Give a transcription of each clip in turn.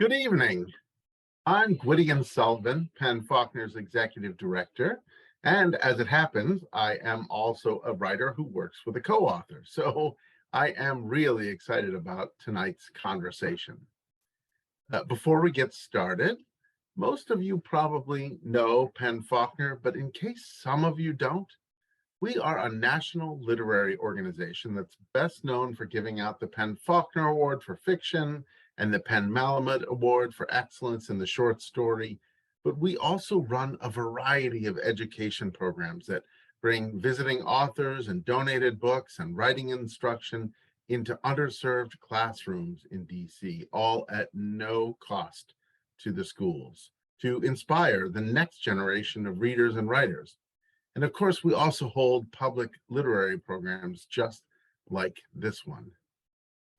Good evening. I'm Gwydion Sullivan, Penn Faulkner's executive director. And as it happens, I am also a writer who works with a co-author. So I am really excited about tonight's conversation. Before we get started, most of you probably know Penn Faulkner, but in case some of you don't, we are a national literary organization that's best known for giving out the Penn Faulkner Award for fiction and the Penn Malamud Award for excellence in the short story. But we also run a variety of education programs that bring visiting authors and donated books and writing instruction into underserved classrooms in DC, all at no cost to the schools, to inspire the next generation of readers and writers. And of course, we also hold public literary programs just like this one.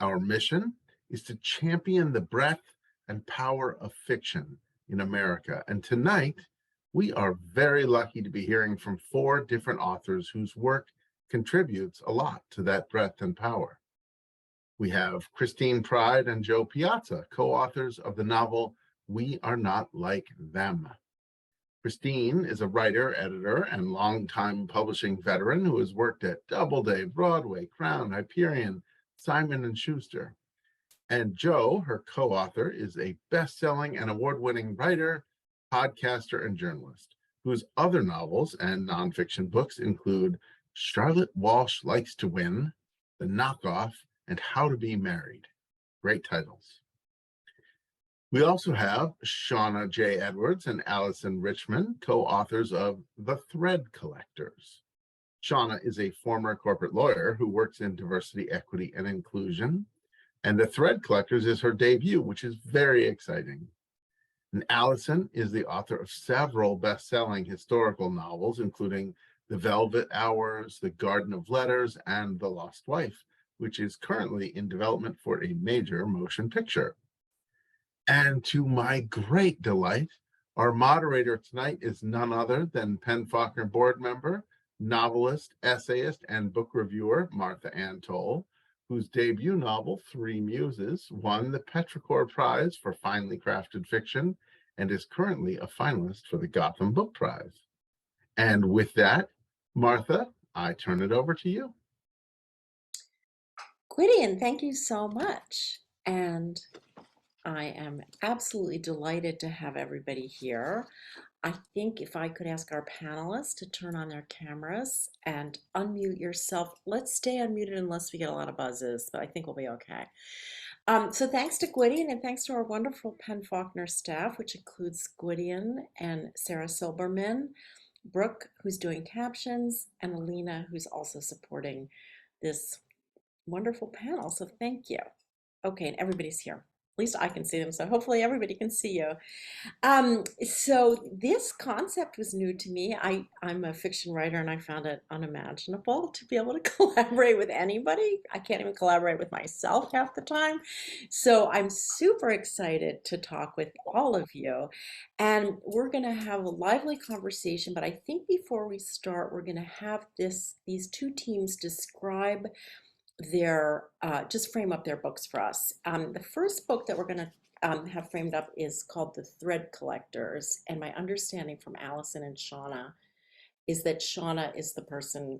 Our mission is to champion the breadth and power of fiction in America. And tonight, we are very lucky to be hearing from 4 different authors whose work contributes a lot to that breadth and power. We have Christine Pride and Joe Piazza, co-authors of the novel We Are Not Like Them. Christine is a writer, editor, and longtime publishing veteran who has worked at Doubleday, Broadway, Crown, Hyperion, Simon & Schuster. And Joe, her co-author, is a best-selling and award-winning writer, podcaster, and journalist, whose other novels and nonfiction books include Charlotte Walsh Likes to Win, The Knockoff, and How to Be Married. Great titles. We also have Shaunna J. Edwards and Alyson Richman, co-authors of The Thread Collectors. Shaunna is a former corporate lawyer who works in diversity, equity, and inclusion. And The Thread Collectors is her debut, which is very exciting. And Alyson is the author of several best-selling historical novels, including The Velvet Hours, The Garden of Letters, and The Lost Wife, which is currently in development for a major motion picture. And to my great delight, our moderator tonight is none other than Penn Faulkner board member, novelist, essayist, and book reviewer Martha Ann Toll, whose debut novel, 3 Muses, won the Petrichor Prize for finely crafted fiction and is currently a finalist for the Gotham Book Prize. And with that, Martha, I turn it over to you. Gwydion, thank you so much. And I am absolutely delighted to have everybody here. I think if I could ask our panelists to turn on their cameras and unmute yourself. Let's stay unmuted unless we get a lot of buzzes, but I think we'll be okay. So thanks to Gwydion and thanks to our wonderful Penn Faulkner staff, which includes Gwydion and Sarah Silberman, Brooke, who's doing captions, and Alina, who's also supporting this wonderful panel. So thank you. Okay, and everybody's here. At least I can see them, so hopefully everybody can see you. So this concept was new to me. I'm a fiction writer and I found it unimaginable to be able to collaborate with anybody. I can't even collaborate with myself half the time. So I'm super excited to talk with all of you. And we're gonna have a lively conversation, but I think before we start, we're gonna have these 2 teams describe their just frame up their books for us. The first book that we're going to have framed up is called The Thread Collectors, and my understanding from Alyson and Shaunna is that Shaunna is the person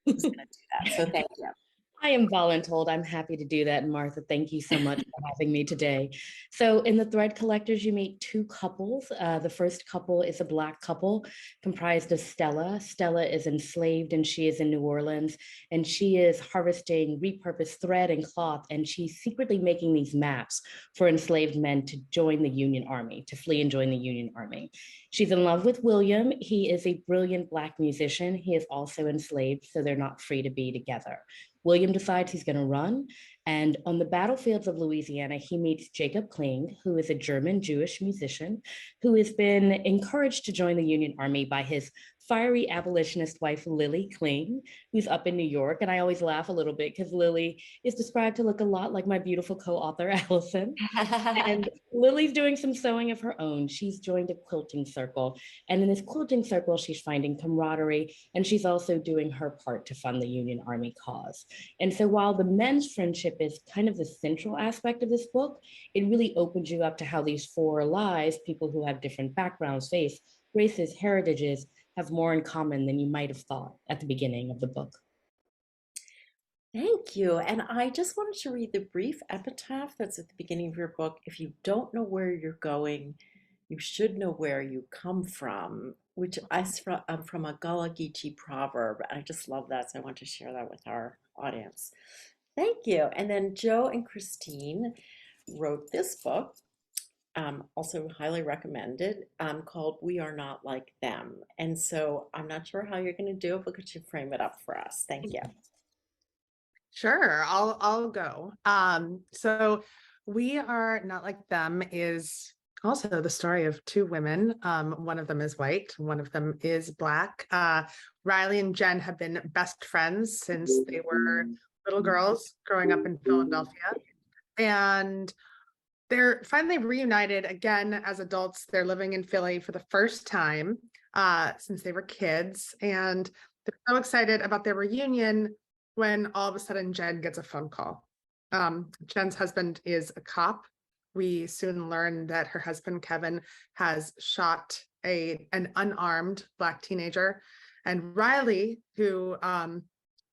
who's going to do that. So thank you. I am voluntold. I'm happy to do that. And Martha, thank you so much for having me today. So in The Thread Collectors, you meet 2 couples. The first couple is a Black couple comprised of Stella. Stella is enslaved and she is in New Orleans, and she is harvesting repurposed thread and cloth, and she's secretly making these maps for enslaved men to join the Union Army, to flee and join the Union Army. She's in love with William. He is a brilliant Black musician. He is also enslaved, so they're not free to be together. William decides he's going to run, and on the battlefields of Louisiana, he meets Jacob Kling, who is a German Jewish musician who has been encouraged to join the Union Army by his fiery abolitionist wife, Lily Kling, who's up in New York. And I always laugh a little bit because Lily is described to look a lot like my beautiful co-author, Alyson. And Lily's doing some sewing of her own. She's joined a quilting circle. And in this quilting circle, she's finding camaraderie, and she's also doing her part to fund the Union Army cause. And so while the men's friendship is kind of the central aspect of this book, it really opens you up to how these four lives, people who have different backgrounds, faiths, races, heritages, have more in common than you might have thought at the beginning of the book. Thank you. And I just wanted to read the brief epitaph that's at the beginning of your book. If you don't know where you're going, you should know where you come from, which is from a Gullah Geechee proverb. I just love that, so I want to share that with our audience. Thank you. And then Joe and Christine wrote this book, also highly recommended, called We Are Not Like Them. And so I'm not sure how you're going to do it, but could you frame it up for us? Thank you. Sure, I'll go. So We Are Not Like Them is also the story of two women. One of them is white, one of them is Black. Riley and Jen have been best friends since they were little girls growing up in Philadelphia. And they're finally reunited again as adults. They're living in Philly for the first time since they were kids. And they're so excited about their reunion when all of a sudden Jen gets a phone call. Jen's husband is a cop. We soon learn that her husband, Kevin, has shot an unarmed Black teenager. And Riley, who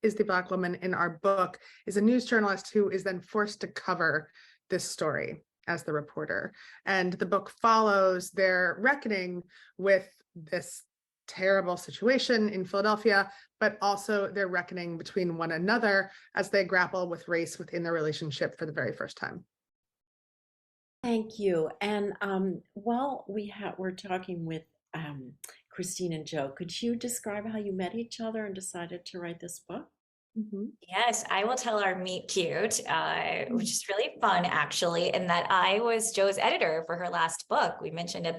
is the Black woman in our book, is a news journalist who is then forced to cover this story as the reporter. And the book follows their reckoning with this terrible situation in Philadelphia, but also their reckoning between one another as they grapple with race within their relationship for the very first time. Thank you. And while we're talking with Christine and Joe, could you describe how you met each other and decided to write this book? Yes, I will tell our meet cute, which is really fun actually, in that I was Joe's editor for her last book. We mentioned at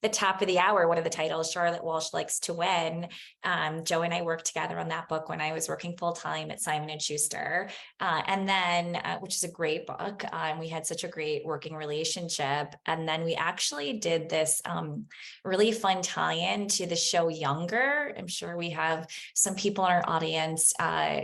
the top of the hour, one of the titles, Charlotte Walsh Likes to Win. Joe and I worked together on that book when I was working full time at Simon & Schuster. And then, which is a great book. We had such a great working relationship. And then we actually did this really fun tie-in to the show Younger. I'm sure we have some people in our audience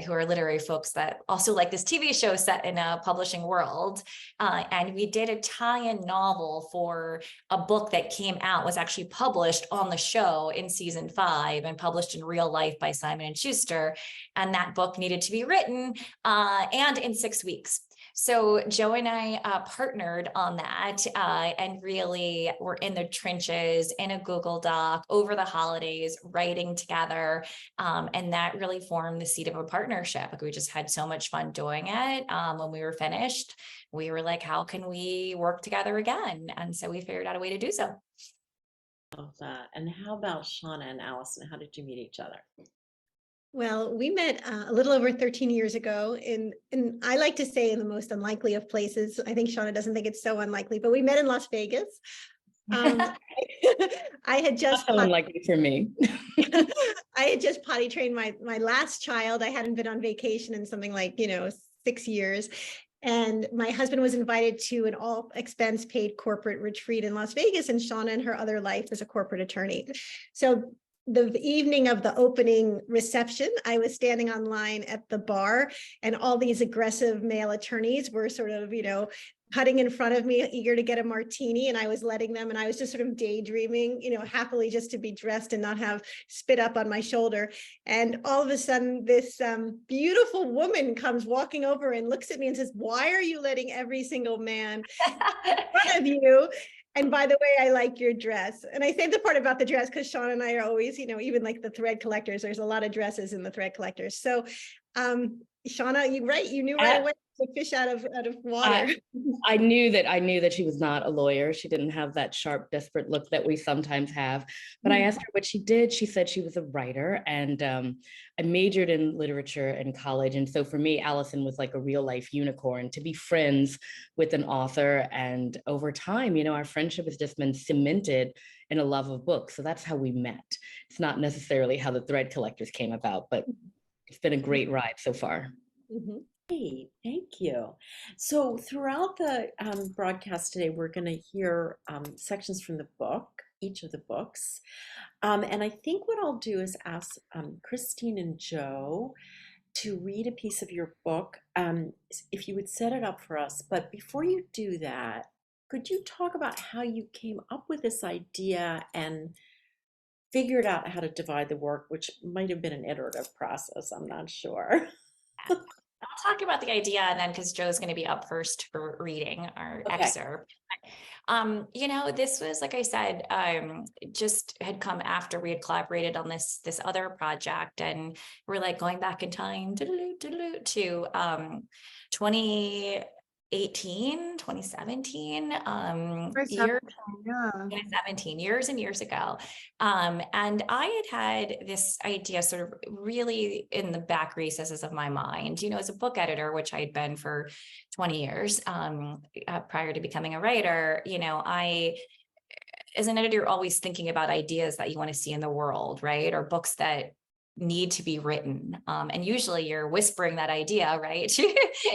who are literary folks that also like this TV show set in a publishing world. And we did a tie-in novel for a book that came out, was actually published on the show in season 5 and published in real life by Simon & Schuster. And that book needed to be written and in 6 weeks. So Joe and I partnered on that and really were in the trenches in a Google Doc over the holidays, writing together. And that really formed the seed of a partnership. Like we just had so much fun doing it. When we were finished, we were like, how can we work together again? And so we figured out a way to do so. Love that. And how about Shaunna and Alyson? How did you meet each other? Well, we met a little over 13 years ago in I like to say in the most unlikely of places. I think Shaunna doesn't think it's so unlikely, but we met in Las Vegas. I had just so unlikely for me. I had just potty trained my last child. I hadn't been on vacation in something like 6 years. And my husband was invited to an all expense paid corporate retreat in Las Vegas, and Shaunna in her other life is a corporate attorney. So the evening of the opening reception, I was standing online at the bar, and all these aggressive male attorneys were sort of, cutting in front of me, eager to get a martini, and I was letting them, and I was just sort of daydreaming, happily just to be dressed and not have spit up on my shoulder. And all of a sudden, this beautiful woman comes walking over and looks at me and says, "Why are you letting every single man in front of you? And by the way, I like your dress." And I say the part about the dress because Shaunna and I are always, even like the thread collectors, there's a lot of dresses in the thread collectors. So Shaunna, you knew right away. a fish out of water. I knew that she was not a lawyer. She didn't have that sharp, desperate look that we sometimes have. But I asked her what she did. She said she was a writer, and I majored in literature in college. And so for me, Alyson was like a real life unicorn to be friends with an author. And over time, our friendship has just been cemented in a love of books. So that's how we met. It's not necessarily how the Thread Collectors came about, but it's been a great ride so far. Mhm. Great, thank you. So throughout the broadcast today, we're going to hear sections from the book, each of the books. And I think what I'll do is ask Christine and Joe to read a piece of your book, if you would set it up for us. But before you do that, could you talk about how you came up with this idea and figured out how to divide the work, which might have been an iterative process, I'm not sure. I'll talk about the idea, and then because Joe's going to be up first for reading our Okay. excerpt. This was, like I said, just had come after we had collaborated on this other project, and we're like going back in time to 2018, 2017, years. Yeah. 2017, years and years ago. And I had this idea sort of really in the back recesses of my mind, as a book editor, which I had been for 20 years prior to becoming a writer. I, as an editor, you're always thinking about ideas that you want to see in the world, right? Or books that need to be written. And usually you're whispering that idea, right,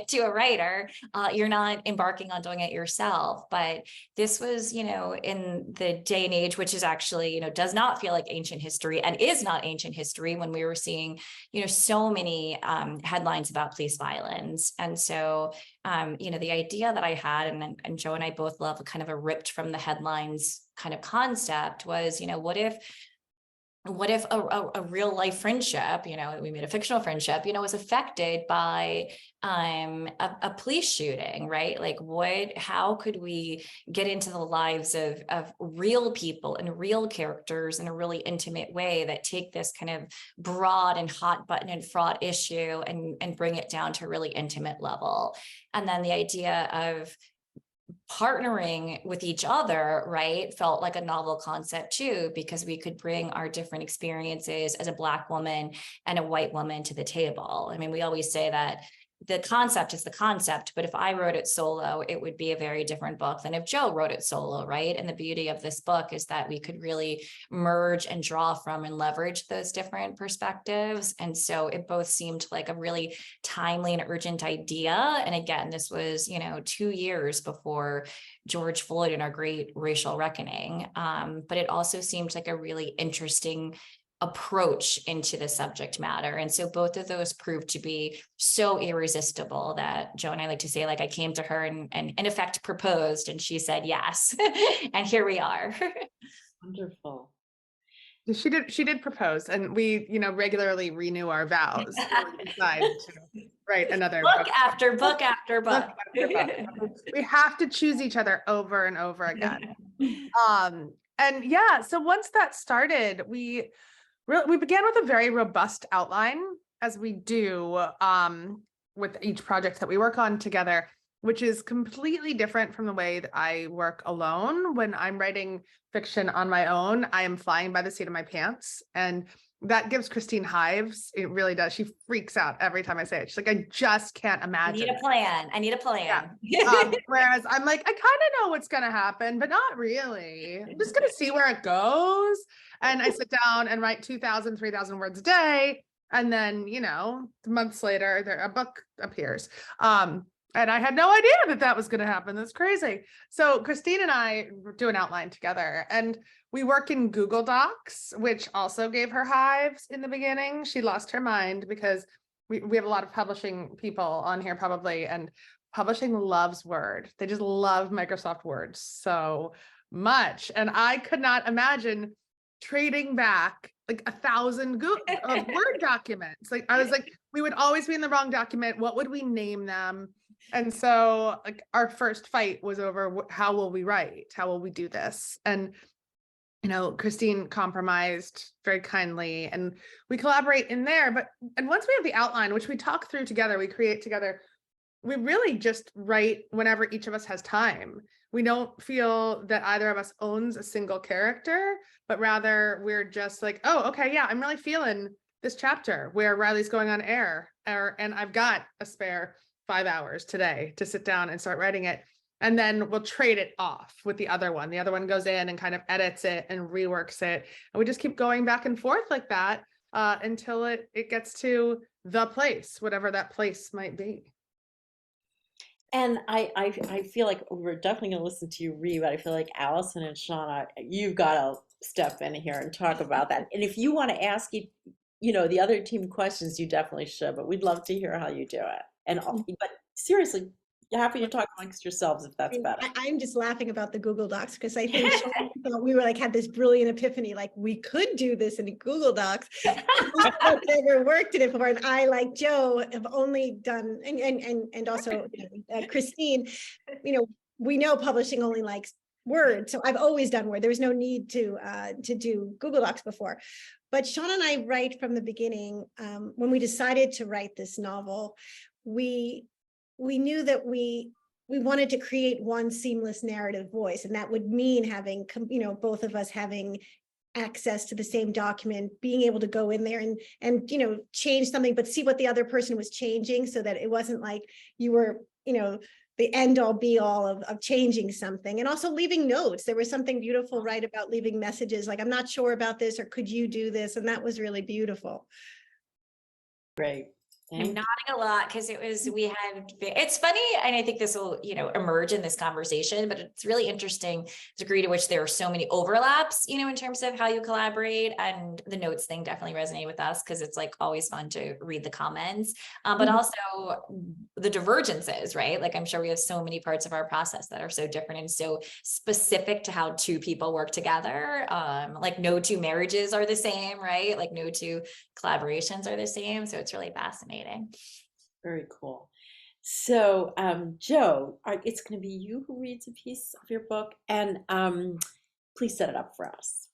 to a writer. You're not embarking on doing it yourself. But this was, in the day and age, which is actually, does not feel like ancient history and is not ancient history, when we were seeing, so many headlines about police violence. And so, the idea that I had, and Joe and I both love kind of a ripped from the headlines kind of concept, was, what if a real life friendship, we made a fictional friendship, was affected by a police shooting, right? Like how could we get into the lives of real people and real characters in a really intimate way that take this kind of broad and hot button and fraught issue and bring it down to a really intimate level. And then the idea of partnering with each other, right, felt like a novel concept too, because we could bring our different experiences as a Black woman and a white woman to the table. I mean, we always say that the concept is the concept, but if I wrote it solo, it would be a very different book than if Joe wrote it solo, right? And the beauty of this book is that we could really merge and draw from and leverage those different perspectives. And so it both seemed like a really timely and urgent idea. And again, this was, 2 years before George Floyd and our great racial reckoning. But it also seemed like a really interesting approach into the subject matter. And so both of those proved to be so irresistible that Joe and I like to say, like, I came to her and in effect proposed, and she said yes. And here we are. Wonderful. She did propose, and we, regularly renew our vows. We decide to write another book after book after book. We have to choose each other over and over again. And yeah, so once that started, we began with a very robust outline, as we do with each project that we work on together, which is completely different from the way that I work alone. When I'm writing fiction on my own, I am flying by the seat of my pants, and that gives Christine hives. It really does. She freaks out every time I say it. She's like, I just can't imagine. I need a plan. Yeah. Whereas I'm like, I kind of know what's going to happen, but not really. I'm just going to see where it goes. And I sit down and write 2,000, 3,000 words a day. And then, months later, a book appears. And I had no idea that was going to happen. That's crazy. So Christine and I do an outline together, and we work in Google Docs, which also gave her hives in the beginning. She lost her mind because we have a lot of publishing people on here probably, and publishing loves Word. They just love Microsoft Word so much. And I could not imagine trading back like 1,000 of Word documents. Like, I was like, we would always be in the wrong document. What would we name them? And so like our first fight was over how will we write? How will we do this? And, Christine compromised very kindly, and we collaborate in there. And once we have the outline, which we talk through together, we create together, we really just write whenever each of us has time. We don't feel that either of us owns a single character, but rather we're just like, oh, okay, yeah, I'm really feeling this chapter where Riley's going on air, and I've got a spare 5 hours today to sit down and start writing it. And then we'll trade it off with the other one. The other one goes in and kind of edits it and reworks it. And we just keep going back and forth like that until it gets to the place, whatever that place might be. And I feel like we're definitely going to listen to you read, but I feel like Alyson and Shaunna, you've got to step in here and talk about that. And if you want to ask, the other team questions, you definitely should, but we'd love to hear how you do it. And but seriously, you're happy to talk amongst yourselves if that's better. I'm just laughing about the Google Docs because I think thought we were like had this brilliant epiphany, like we could do this in Google Docs. I've never worked in it before, and I, like Joe, have only done and also Christine. We know publishing only likes Word, so I've always done Word. There was no need to do Google Docs before. But Shaunna and I write from the beginning. When we decided to write this novel, we knew that we wanted to create one seamless narrative voice, and that would mean having, both of us having access to the same document, being able to go in there and change something, but see what the other person was changing, so that it wasn't like you were, the end all be all of changing something. And also leaving notes. There was something beautiful, right, about leaving messages like, I'm not sure about this, or could you do this? And that was really beautiful. Great. I'm nodding a lot because it's funny, and I think this will, emerge in this conversation, but it's really interesting the degree to which there are so many overlaps, in terms of how you collaborate. And the notes thing definitely resonated with us because it's like always fun to read the comments, but also the divergences, right? Like I'm sure we have so many parts of our process that are so different and so specific to how two people work together. Like no two marriages are the same, right? Like no two collaborations are the same. So it's really fascinating. Very cool. So, Joe, it's going to be you who reads a piece of your book, and please set it up for us.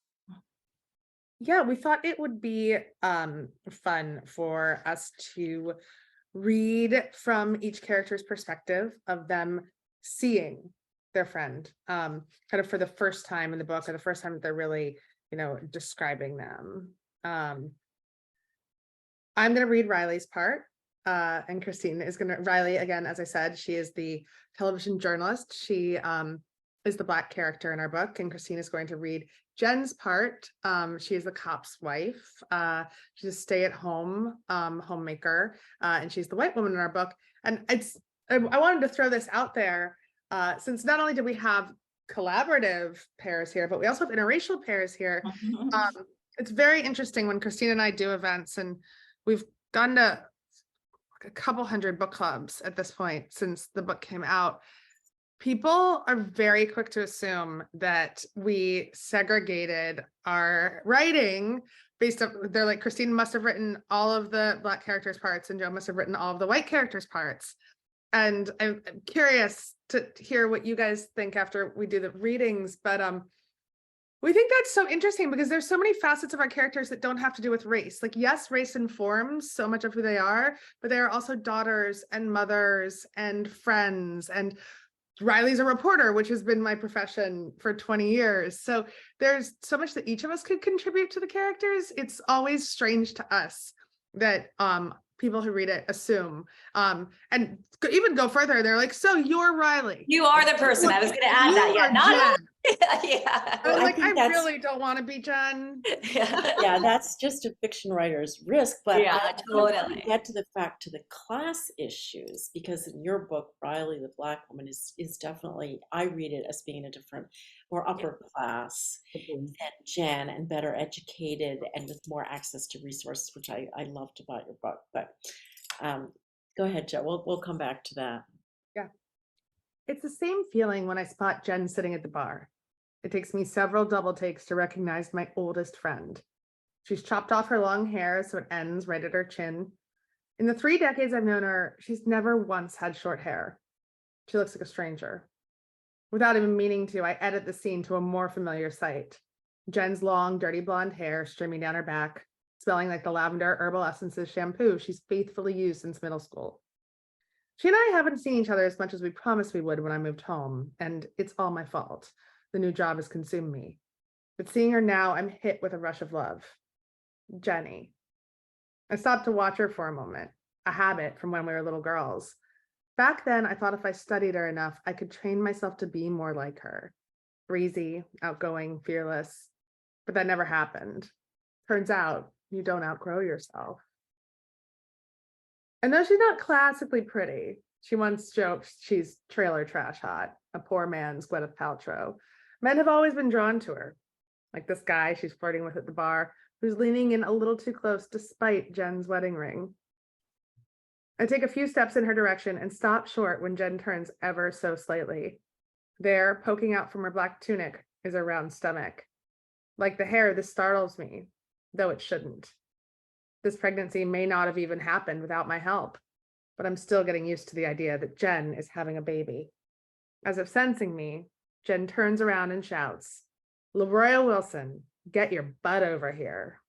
Yeah, we thought it would be fun for us to read from each character's perspective of them seeing their friend, kind of for the first time in the book, or the first time that they're really, describing them. I'm going to read Riley's part, and Christine is going to, Riley, again, as I said, she is the television journalist. She is the Black character in our book, and Christine is going to read Jen's part. She is the cop's wife. She's a stay-at-home homemaker, and she's the white woman in our book. And I wanted to throw this out there, since not only do we have collaborative pairs here, but we also have interracial pairs here. It's very interesting when Christine and I do events, and we've gone to a couple hundred book clubs at this point since the book came out. People are very quick to assume that we segregated our writing based on, they're like, Christine must have written all of the Black characters' parts and Joe must have written all of the white characters' parts. And I'm curious to hear what you guys think after we do the readings, but we think that's so interesting because there's so many facets of our characters that don't have to do with race. Like, yes, race informs so much of who they are, but they are also daughters and mothers and friends. And Riley's a reporter, which has been my profession for 20 years. So there's so much that each of us could contribute to the characters. It's always strange to us that people who read it assume, and even go further. They're like, so you're Riley. You are the person. I was going to add that. Yeah, not yeah. I was like, I really don't want to be Jen. Yeah, that's just a fiction writer's risk. But yeah, totally. Get to the class issues, because in your book, Riley, the Black woman, is definitely, I read it as being a different, more upper class than Jen, and better educated and with more access to resources, which I loved about your book. But go ahead, Joe. We'll come back to that. Yeah. It's the same feeling when I spot Jen sitting at the bar. It takes me several double takes to recognize my oldest friend. She's chopped off her long hair so it ends right at her chin. In the 3 decades I've known her, she's never once had short hair. She looks like a stranger. Without even meaning to, I edit the scene to a more familiar sight. Jen's long, dirty blonde hair streaming down her back, smelling like the lavender herbal essences shampoo she's faithfully used since middle school. She and I haven't seen each other as much as we promised we would when I moved home, and it's all my fault. The new job has consumed me. But seeing her now, I'm hit with a rush of love. Jenny. I stopped to watch her for a moment, a habit from when we were little girls. Back then, I thought if I studied her enough, I could train myself to be more like her. Breezy, outgoing, fearless. But that never happened. Turns out, you don't outgrow yourself. And though she's not classically pretty, she once joked she's trailer trash hot, a poor man's Gwyneth Paltrow. Men have always been drawn to her, like this guy she's flirting with at the bar, who's leaning in a little too close despite Jen's wedding ring. I take a few steps in her direction and stop short when Jen turns ever so slightly. There, poking out from her black tunic, is her round stomach. Like the hair, this startles me, though it shouldn't. This pregnancy may not have even happened without my help, but I'm still getting used to the idea that Jen is having a baby. As if sensing me, Jen turns around and shouts, "LaRoya Wilson, get your butt over here."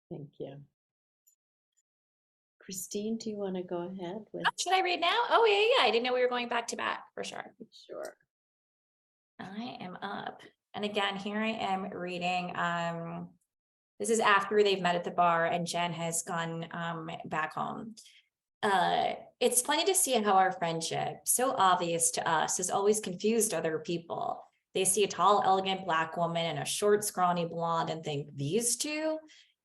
Thank you. Christine, do you want to go ahead with? Should I read now? Oh, yeah. I didn't know we were going back to back for sure. Sure. I am up. And again, here I am reading. This is after they've met at the bar and Jen has gone back home. It's funny to see how our friendship, so obvious to us, has always confused other people. They see a tall, elegant Black woman and a short, scrawny blonde and think, these two?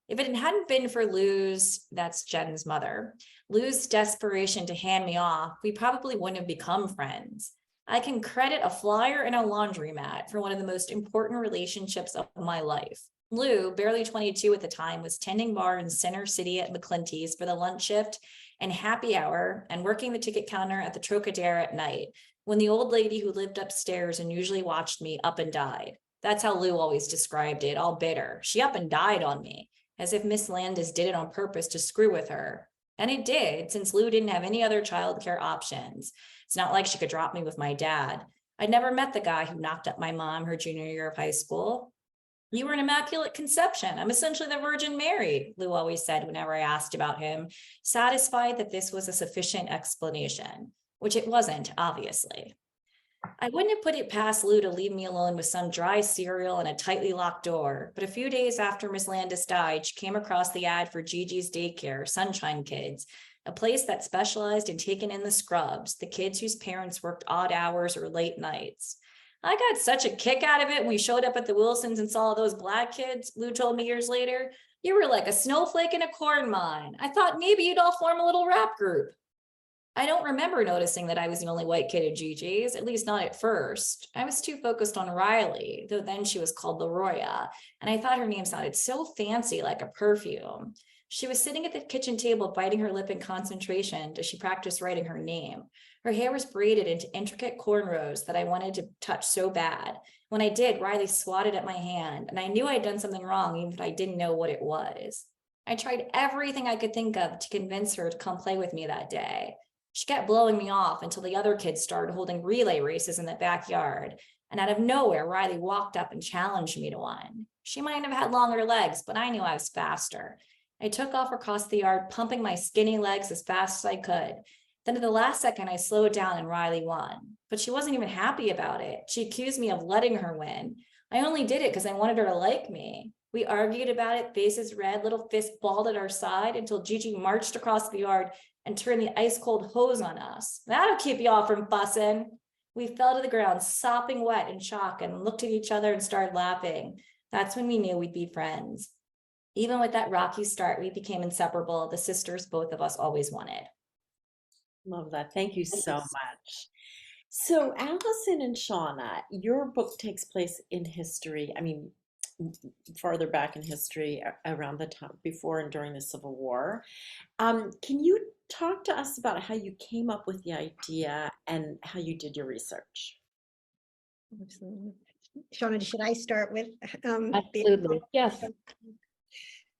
If it hadn't been for Lou's, that's Jen's mother, Lou's desperation to hand me off, we probably wouldn't have become friends. I can credit a flyer and a laundromat for one of the most important relationships of my life. Lou, barely 22 at the time, was tending bar in Center City at McClinty's for the lunch shift and happy hour and working the ticket counter at the Trocadero at night when the old lady who lived upstairs and usually watched me up and died. That's how Lou always described it, all bitter. She up and died on me, as if Miss Landis did it on purpose to screw with her. And it did, since Lou didn't have any other childcare options. It's not like she could drop me with my dad. I'd never met the guy who knocked up my mom her junior year of high school. You were an immaculate conception. I'm essentially the Virgin Mary, Lou always said whenever I asked about him, satisfied that this was a sufficient explanation, which it wasn't, obviously. I wouldn't have put it past Lou to leave me alone with some dry cereal and a tightly locked door, but a few days after Miss Landis died, she came across the ad for Gigi's daycare, Sunshine Kids, a place that specialized in taking in the scrubs, the kids whose parents worked odd hours or late nights. I got such a kick out of it when we showed up at the Wilsons and saw those Black kids, Lou told me years later. You were like a snowflake in a corn mine. I thought maybe you'd all form a little rap group. I don't remember noticing that I was the only white kid at Gigi's, at least not at first. I was too focused on Riley, though then she was called LaRoya, and I thought her name sounded so fancy, like a perfume. She was sitting at the kitchen table, biting her lip in concentration as she practiced writing her name. Her hair was braided into intricate cornrows that I wanted to touch so bad. When I did, Riley swatted at my hand, and I knew I'd done something wrong, even if I didn't know what it was. I tried everything I could think of to convince her to come play with me that day. She kept blowing me off until the other kids started holding relay races in the backyard. And out of nowhere, Riley walked up and challenged me to one. She might have had longer legs, but I knew I was faster. I took off across the yard, pumping my skinny legs as fast as I could. Then at the last second, I slowed down and Riley won. But she wasn't even happy about it. She accused me of letting her win. I only did it because I wanted her to like me. We argued about it, faces red, little fists balled at our side until Gigi marched across the yard and turned the ice cold hose on us. That'll keep y'all from fussing. We fell to the ground, sopping wet in shock, and looked at each other and started laughing. That's when we knew we'd be friends. Even with that rocky start, we became inseparable, the sisters both of us always wanted. Love that. Thank you so much. So Alyson and Shaunna, your book takes place in history. I mean, farther back in history, around the time before and during the Civil War. Can you talk to us about how you came up with the idea and how you did your research? Absolutely. Shaunna, should I start with? Absolutely, yes.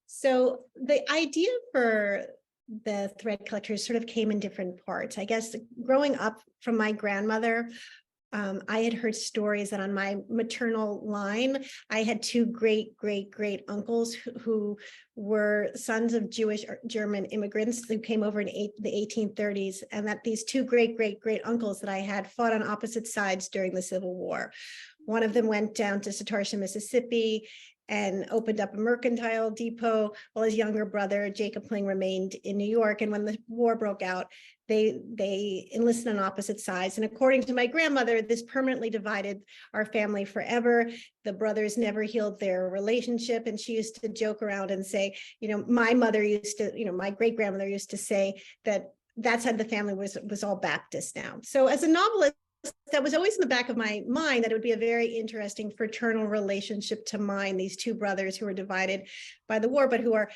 So the idea for the thread collectors sort of came in different parts. I guess growing up from my grandmother, I had heard stories that on my maternal line, I had two great uncles who were sons of Jewish or German immigrants who came over in the 1830s, and that these two great uncles that I had fought on opposite sides during the Civil War. One of them went down to Satarsha, Mississippi, and opened up a mercantile depot, while his younger brother, Jacob Kling, remained in New York. And when the war broke out, they enlisted on opposite sides. And according to my grandmother, this permanently divided our family forever. The brothers never healed their relationship. And she used to joke around and say, my mother used to, my great grandmother used to say that side of the family was all Baptist now. So as a novelist, that was always in the back of my mind, that it would be a very interesting fraternal relationship to mine, these two brothers who are divided by the war, but who are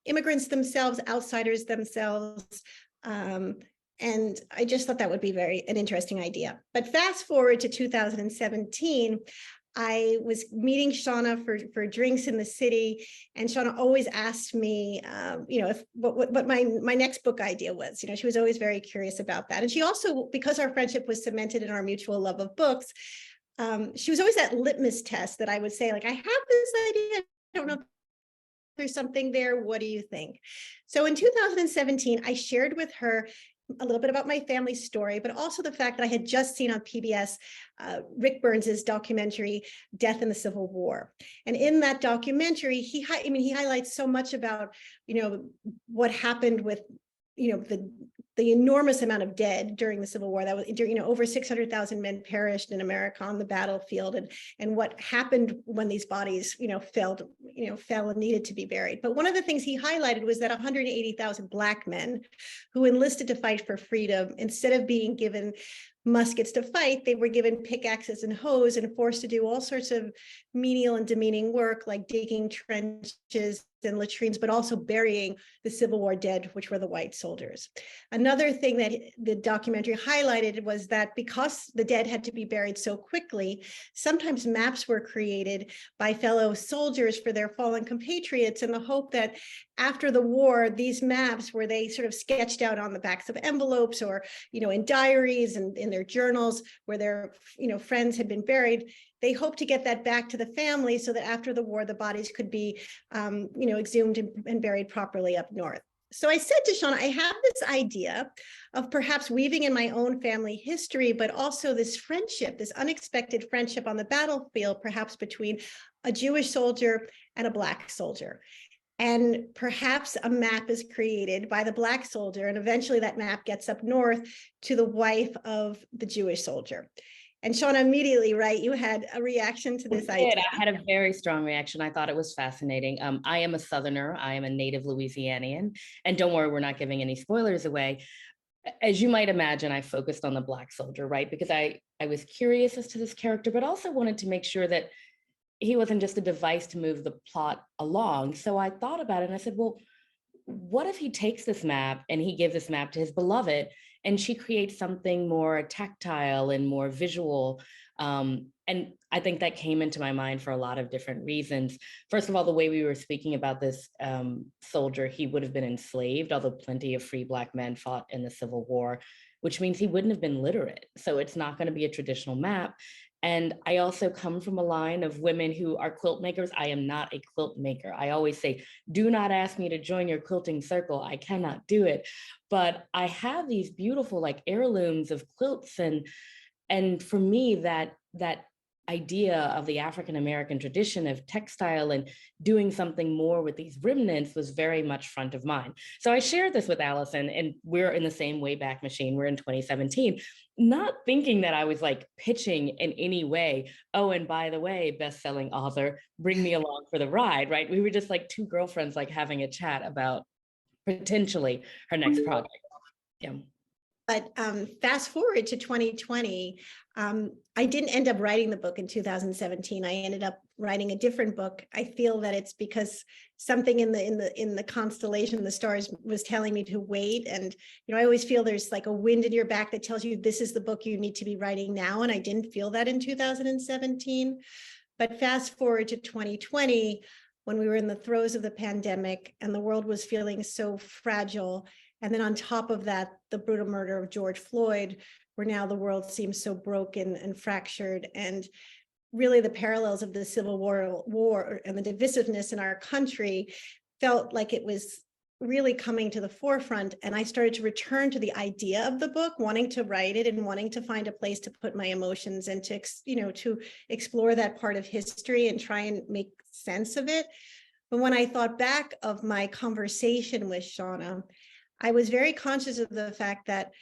immigrants themselves, outsiders themselves. And I just thought that would be an interesting idea. But fast forward to 2017, I was meeting Shaunna for drinks in the city, and Shaunna always asked me, what my next book idea was. She was always very curious about that. And she also, because our friendship was cemented in our mutual love of books, she was always that litmus test that I would say, like, I have this idea, I don't know if there's something there. What do you think? So in 2017, I shared with her a little bit about my family story, but also the fact that I had just seen on PBS Rick Burns's documentary, Death in the Civil War. And in that documentary, he highlights so much about, what happened with, the enormous amount of dead during the Civil War. That was, over 600,000 men perished in America on the battlefield, and what happened when these bodies, fell and needed to be buried. But one of the things he highlighted was that 180,000 Black men who enlisted to fight for freedom, instead of being given muskets to fight, they were given pickaxes and hoes and forced to do all sorts of menial and demeaning work, like digging trenches and latrines, but also burying the Civil War dead, which were the white soldiers. Another thing that the documentary highlighted was that because the dead had to be buried so quickly, sometimes maps were created by fellow soldiers for their fallen compatriots in the hope that after the war, these maps, where they sort of sketched out on the backs of envelopes or, in diaries and in their journals where their, friends had been buried, they hoped to get that back to the family so that after the war, the bodies could be, exhumed and buried properly up north. So I said to Shaunna, I have this idea of perhaps weaving in my own family history, but also this friendship, this unexpected friendship on the battlefield, perhaps between a Jewish soldier and a Black soldier. And perhaps a map is created by the Black soldier, and eventually that map gets up north to the wife of the Jewish soldier. And Shaunna, immediately, right, you had a reaction to this idea. I had a very strong reaction. I thought it was fascinating. I am a Southerner. I am a native Louisianian. And don't worry, we're not giving any spoilers away. As you might imagine, I focused on the Black soldier, right? Because I was curious as to this character, but also wanted to make sure that he wasn't just a device to move the plot along. So I thought about it and I said, well, what if he takes this map and he gives this map to his beloved, and she creates something more tactile and more visual? And I think that came into my mind for a lot of different reasons. First of all, the way we were speaking about this soldier, he would have been enslaved, although plenty of free Black men fought in the Civil War, which means he wouldn't have been literate. So it's not going to be a traditional map. And I also come from a line of women who are quilt makers. I am not a quilt maker. I always say, do not ask me to join your quilting circle. I cannot do it. But I have these beautiful like heirlooms of quilts. And for me, that idea of the African-American tradition of textile and doing something more with these remnants was very much front of mind. So I shared this with Alyson, and we're in the same Wayback Machine. We're in 2017, not thinking that I was like pitching in any way. Oh, and by the way, best-selling author, bring me along for the ride, right? We were just like two girlfriends, like having a chat about potentially her next project. Yeah. But fast forward to 2020, I didn't end up writing the book in 2017. I ended up writing a different book. I feel that it's because something in the constellation, the stars, was telling me to wait. And I always feel there's like a wind in your back that tells you this is the book you need to be writing now. And I didn't feel that in 2017. But fast forward to 2020, when we were in the throes of the pandemic and the world was feeling so fragile. And then on top of that, the brutal murder of George Floyd where now the world seems so broken and fractured, and really the parallels of the Civil War and the divisiveness in our country felt like it was really coming to the forefront. And I started to return to the idea of the book, wanting to write it and wanting to find a place to put my emotions and to, to explore that part of history and try and make sense of it. But when I thought back of my conversation with Shaunna, I was very conscious of the fact that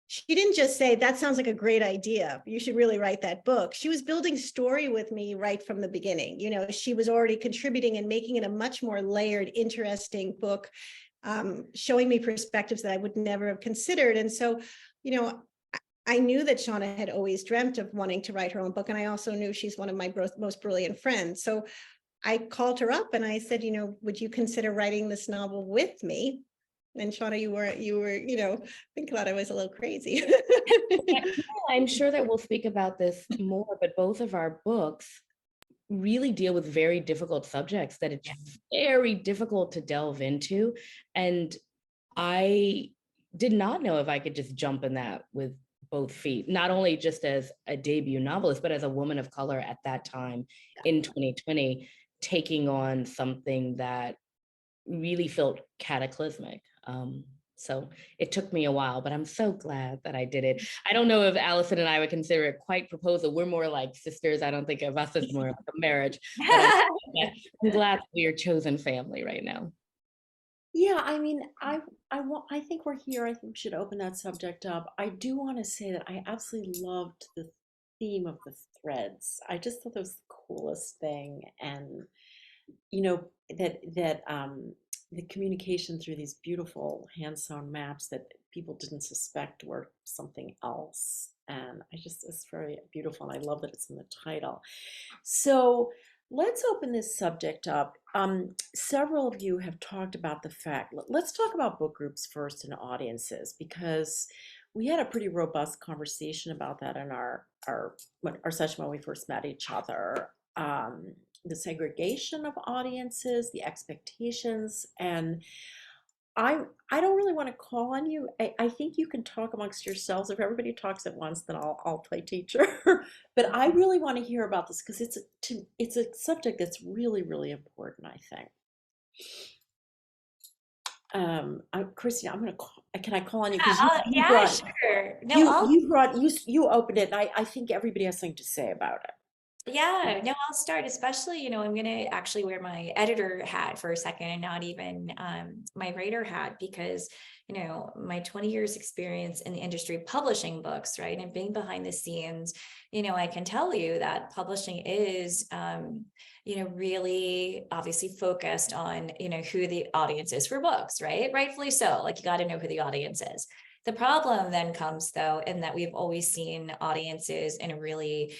she didn't just say, that sounds like a great idea, you should really write that book. She was building story with me right from the beginning. She was already contributing and making it a much more layered, interesting book, showing me perspectives that I would never have considered. And so, I knew that Shaunna had always dreamt of wanting to write her own book. And I also knew she's one of my most brilliant friends. So I called her up and I said, would you consider writing this novel with me? And Shaunna, you were, I think thought I was a little crazy. I'm sure that we'll speak about this more, but both of our books really deal with very difficult subjects that it's very difficult to delve into. And I did not know if I could just jump in that with both feet, not only just as a debut novelist, but as a woman of color at that time in 2020, taking on something that really felt cataclysmic. So it took me a while, but I'm so glad that I did it. I don't know if Alyson and I would consider it quite proposal. We're more like sisters. I don't think of us as more like a marriage, but I'm glad that we are chosen family right now. Yeah, I mean, I think we're here. I think we should open that subject up. I do want to say that I absolutely loved the theme of the threads. I just thought that was the coolest thing, and that the communication through these beautiful hand-sewn maps that people didn't suspect were something else. And it's very beautiful, and I love that it's in the title. So let's open this subject up. Several of you have talked about the fact, let's talk about book groups first and audiences, because we had a pretty robust conversation about that in our session when we first met each other. The segregation of audiences, the expectations, and I don't really want to call on you. I think you can talk amongst yourselves. If everybody talks at once, then I'll play teacher. But I really want to hear about this because it's a subject that's really, really important, I think. Christine, I'm gonna call. Can I call on you? Because sure. No, you opened it, and I think everybody has something to say about it. Yeah, no, I'll start, especially, I'm going to actually wear my editor hat for a second and not even my writer hat, because, my 20 years experience in the industry publishing books, right, and being behind the scenes, I can tell you that publishing is, really obviously focused on, who the audience is for books, right? Rightfully so. Like, you got to know who the audience is. The problem then comes, though, in that we've always seen audiences in a really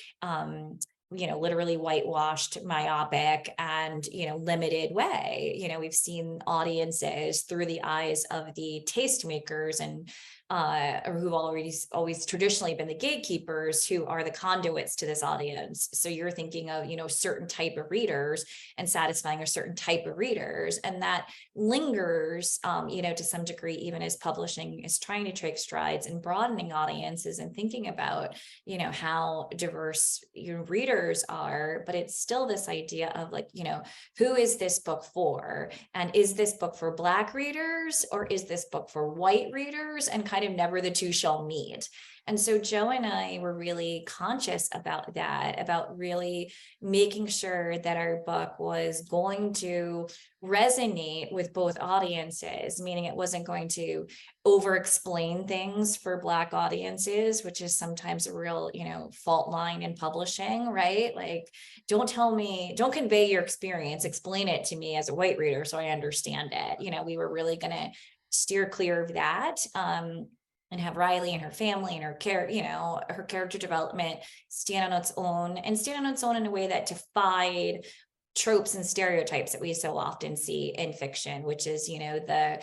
literally whitewashed, myopic, and, limited way. We've seen audiences through the eyes of the tastemakers and or who've always traditionally been the gatekeepers, who are the conduits to this audience. So you're thinking of, certain type of readers and satisfying a certain type of readers. And that lingers, to some degree, even as publishing is trying to take strides in broadening audiences and thinking about, how diverse your readers are. But it's still this idea of like, who is this book for? And is this book for Black readers, or is this book for white readers? And kind of never the two shall meet. And so Joe and I were really conscious about that, about really making sure that our book was going to resonate with both audiences, meaning it wasn't going to over-explain things for Black audiences, which is sometimes a real, fault line in publishing, right? Like, don't convey your experience, explain it to me as a white reader so I understand it. We were really going to steer clear of that. And have Riley and her family and her her character development stand on its own in a way that defied tropes and stereotypes that we so often see in fiction, which is, the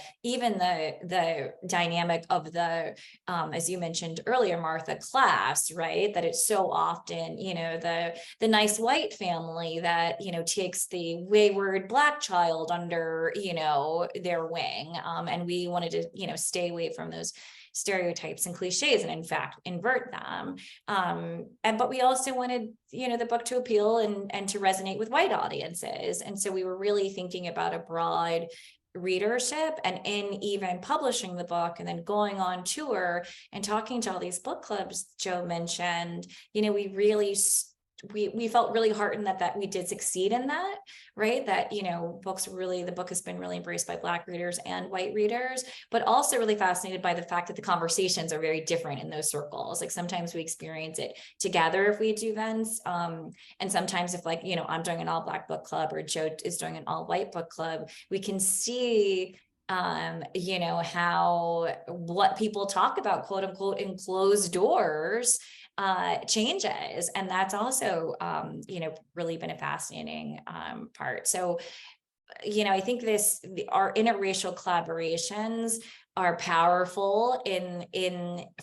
dynamic of the, as you mentioned earlier, Martha, class, right? That it's so often, the nice white family that, takes the wayward Black child under, their wing. And we wanted to, stay away from those stereotypes and cliches, and in fact invert them. But we also wanted, the book to appeal and to resonate with white audiences. And so we were really thinking about a broad readership, and in even publishing the book and then going on tour and talking to all these book clubs Joe mentioned, we really we felt really heartened that we did succeed in that, right? That, the book has been really embraced by Black readers and white readers, but also really fascinated by the fact that the conversations are very different in those circles. Like sometimes we experience it together if we do events. And sometimes if I'm doing an all Black book club or Joe is doing an all white book club, we can see how what people talk about, quote unquote, in closed doors changes. And that's also, really been a fascinating part. So, I think our interracial collaborations are powerful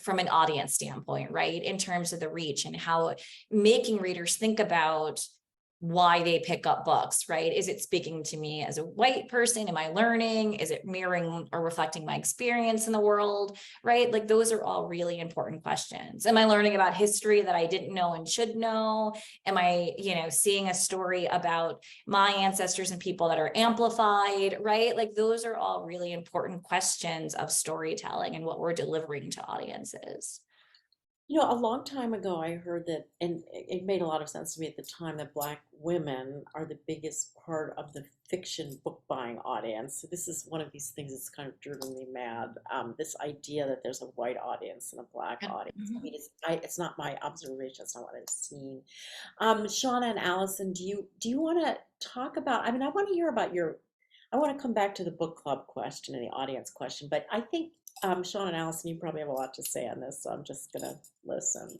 from an audience standpoint, right? In terms of the reach and how making readers think about why they pick up books, right? Is it speaking to me as a white person? Am I learning? Is it mirroring or reflecting my experience in the world, right? Like those are all really important questions. Am I learning about history that I didn't know and should know? Am I, seeing a story about my ancestors and people that are amplified, right? Like those are all really important questions of storytelling and what we're delivering to audiences. A long time ago, I heard that, and it made a lot of sense to me at the time, that Black women are the biggest part of the fiction book buying audience. So this is one of these things that's kind of driven me mad. This idea that there's a white audience and a Black audience. I mean, it's not my observation. It's not what I've seen. Shaunna and Alyson, do you want to talk about? I mean, I want to hear about I want to come back to the book club question and the audience question, but I think Shaunna and Alyson, you probably have a lot to say on this, so I'm just gonna listen.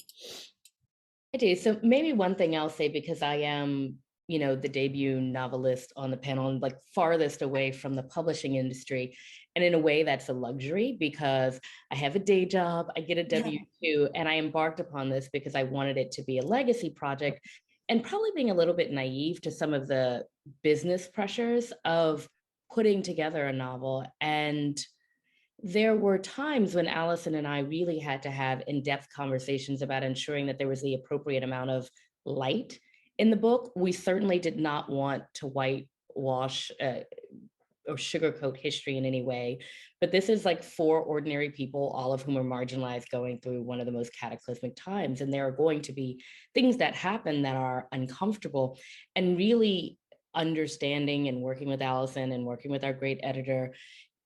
I do. So maybe one thing I'll say, because I am, the debut novelist on the panel and like farthest away from the publishing industry. And in a way that's a luxury because I have a day job, I get a W-2, and I embarked upon this because I wanted it to be a legacy project, and probably being a little bit naive to some of the business pressures of putting together a novel. And there were times when Alyson and I really had to have in-depth conversations about ensuring that there was the appropriate amount of light in the book. We certainly did not want to whitewash or sugarcoat history in any way, but this is like 4 ordinary people, all of whom are marginalized, going through one of the most cataclysmic times. And there are going to be things that happen that are uncomfortable, and really understanding and working with Alyson and working with our great editor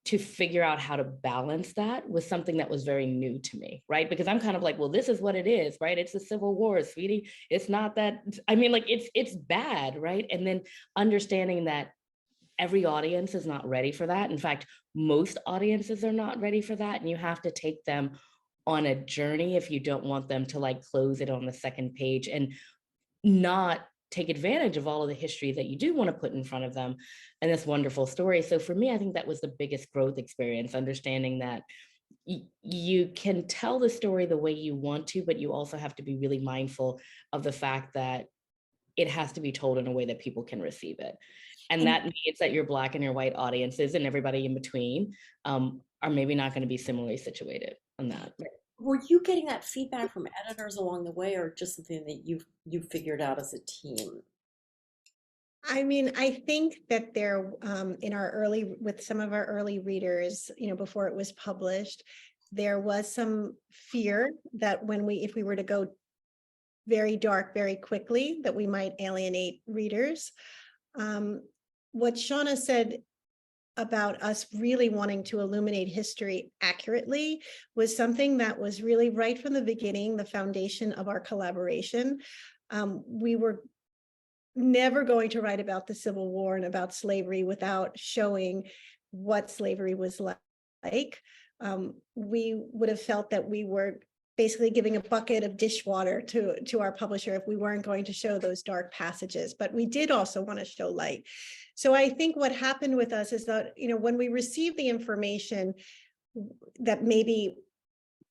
to figure out how to balance that was something that was very new to me, right? Because I'm kind of like, well, this is what it is, right? It's the Civil War, sweetie. It's not that, I mean, like it's bad, right? And then understanding that every audience is not ready for that. In fact, most audiences are not ready for that. And you have to take them on a journey if you don't want them to like close it on the second page and not take advantage of all of the history that you do want to put in front of them and this wonderful story. So for me, I think that was the biggest growth experience, understanding that you can tell the story the way you want to, but you also have to be really mindful of the fact that it has to be told in a way that people can receive it. And that means that your Black and your white audiences and everybody in between are maybe not going to be similarly situated on that. Were you getting that feedback from editors along the way, or just something that you figured out as a team? I mean, I think that there, with some of our early readers, before it was published, there was some fear that if we were to go very dark very quickly, that we might alienate readers. What Shaunna said about us really wanting to illuminate history accurately was something that was really right from the beginning, the foundation of our collaboration. We were never going to write about the Civil War and about slavery without showing what slavery was like. We would have felt that we were basically giving a bucket of dishwater to our publisher if we weren't going to show those dark passages, but we did also want to show light. So I think what happened with us is that, when we received the information that maybe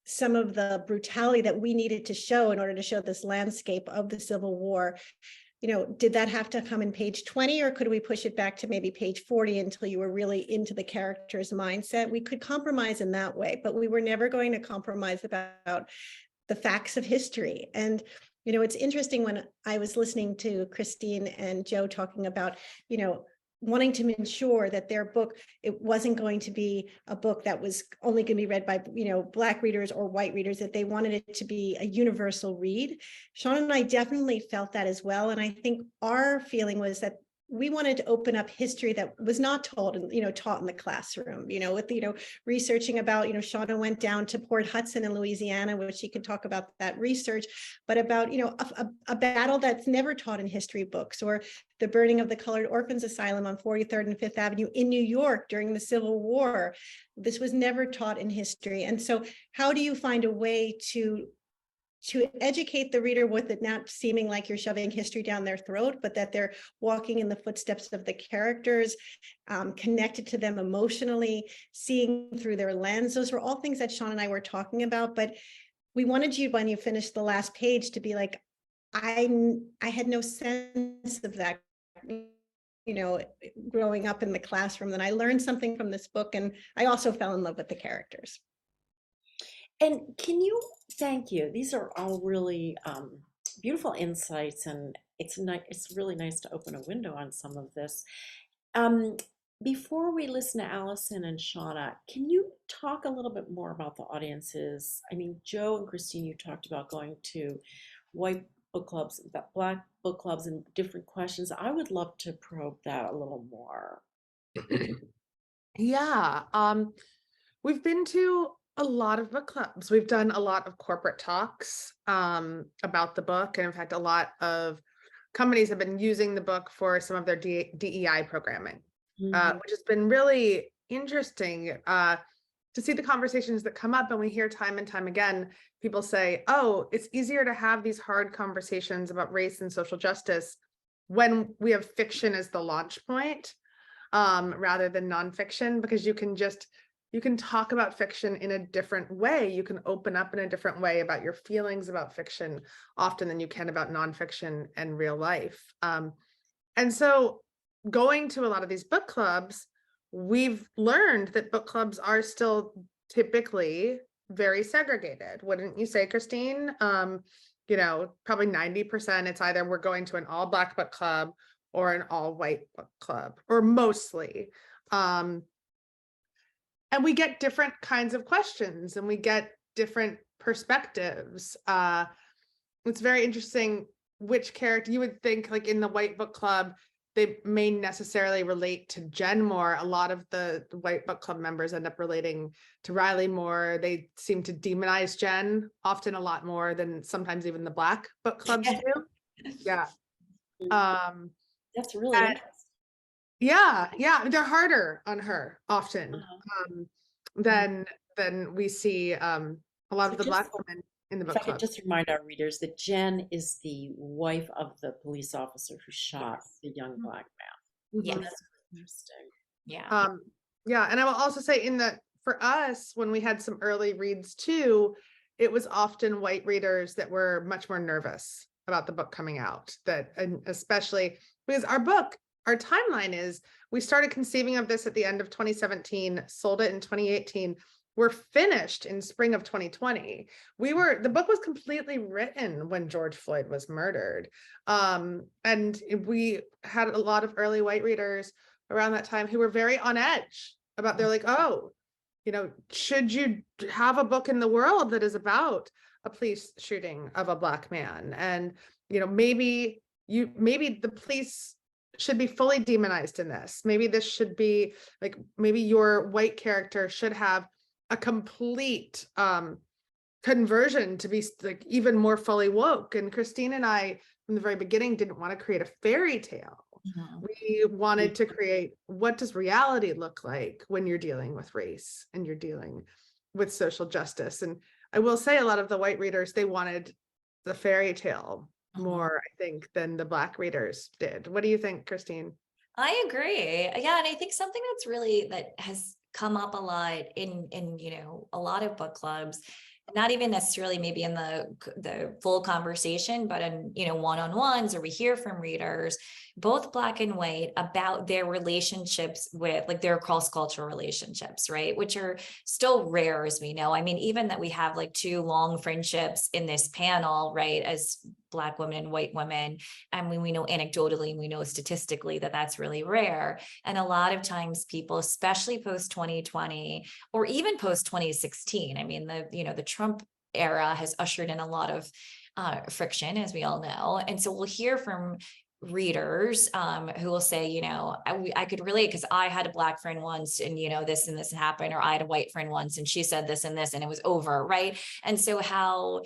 some of the brutality that we needed to show in order to show this landscape of the Civil War, did that have to come in page 20, or could we push it back to maybe page 40 until you were really into the character's mindset? We could compromise in that way, but we were never going to compromise about the facts of history. And, it's interesting when I was listening to Christine and Joe talking about, wanting to ensure that their book, it wasn't going to be a book that was only going to be read by, Black readers or white readers, that they wanted it to be a universal read. Shaunna and I definitely felt that as well. And I think our feeling was that we wanted to open up history that was not told, taught in the classroom, with, researching about, Shaunna went down to Port Hudson in Louisiana, which she could talk about that research, but about, a battle that's never taught in history books, or the burning of the Colored Orphans Asylum on 43rd and 5th Avenue in New York during the Civil War. This was never taught in history. And so how do you find a way to educate the reader with it not seeming like you're shoving history down their throat, but that they're walking in the footsteps of the characters, connected to them emotionally, seeing through their lens? Those were all things that Shaunna and I were talking about, but we wanted you, when you finished the last page, to be like, I had no sense of that, growing up in the classroom. And I learned something from this book, and I also fell in love with the characters. And thank you. These are all really beautiful insights, and it's really nice to open a window on some of this. Before we listen to Alyson and Shaunna, can you talk a little bit more about the audiences? I mean, Joe and Christine, you talked about going to white book clubs, Black book clubs, and different questions. I would love to probe that a little more. Yeah, we've been to a lot of book clubs. We've done a lot of corporate talks about the book, and in fact, a lot of companies have been using the book for some of their DEI programming, which has been really interesting to see the conversations that come up. And we hear time and time again, people say, oh, it's easier to have these hard conversations about race and social justice when we have fiction as the launch point, rather than nonfiction, because you can talk about fiction in a different way. You can open up in a different way about your feelings about fiction often than you can about nonfiction and real life. And so going to a lot of these book clubs, we've learned that book clubs are still typically very segregated. Wouldn't you say, Christine? Probably 90%, it's either we're going to an all Black book club or an all white book club, or mostly. And we get different kinds of questions, and we get different perspectives. It's very interesting which character you would think, like in the white book club, they may necessarily relate to Jen more. A lot of the white book club members end up relating to Riley more. They seem to demonize Jen often a lot more than sometimes even the Black book clubs do. Yeah. That's really interesting. Yeah, they're harder on her often than we see a lot of the Black women in the book If I club. could just remind our readers that Jen is the wife of the police officer who shot the young Black man. Yes. That's interesting. Yeah. Yeah, and I will also say for us, when we had some early reads too, it was often white readers that were much more nervous about the book coming out, and especially because our timeline is, we started conceiving of this at the end of 2017, sold it in 2018. We're finished in spring of 2020. The book was completely written when George Floyd was murdered. And we had a lot of early white readers around that time who were very on edge about, they're like, oh, should you have a book in the world that is about a police shooting of a Black man? And, maybe the police should be fully demonized in this. Maybe this should be like, maybe your white character should have a complete conversion to be like even more fully woke. And Christine and I, from the very beginning, didn't want to create a fairy tale. We wanted to create, what does reality look like when you're dealing with race and you're dealing with social justice? And I will say a lot of the white readers, they wanted the fairy tale Mhm. more, I think, than the Black readers did. What do you think, Christine? I agree. Yeah, and I think something that's really that has come up a lot in you know a lot of book clubs, not even necessarily maybe in the full conversation, but in you know one-on-ones, or we hear from readers, both Black and white, about their relationships with like their cross-cultural relationships, right? Which are still rare, as we know. I mean, even that we have like two long friendships in this panel, right, as Black women and white women. I mean, we know anecdotally and we know statistically that that's really rare. And a lot of times people, especially post 2020 or even post 2016, I mean, you know, the Trump era has ushered in a lot of friction, as we all know. And so we'll hear from readers who will say, you know, I could relate because I had a Black friend once and, you know, this and this happened, or I had a white friend once and she said this and this and it was over, right? And so how,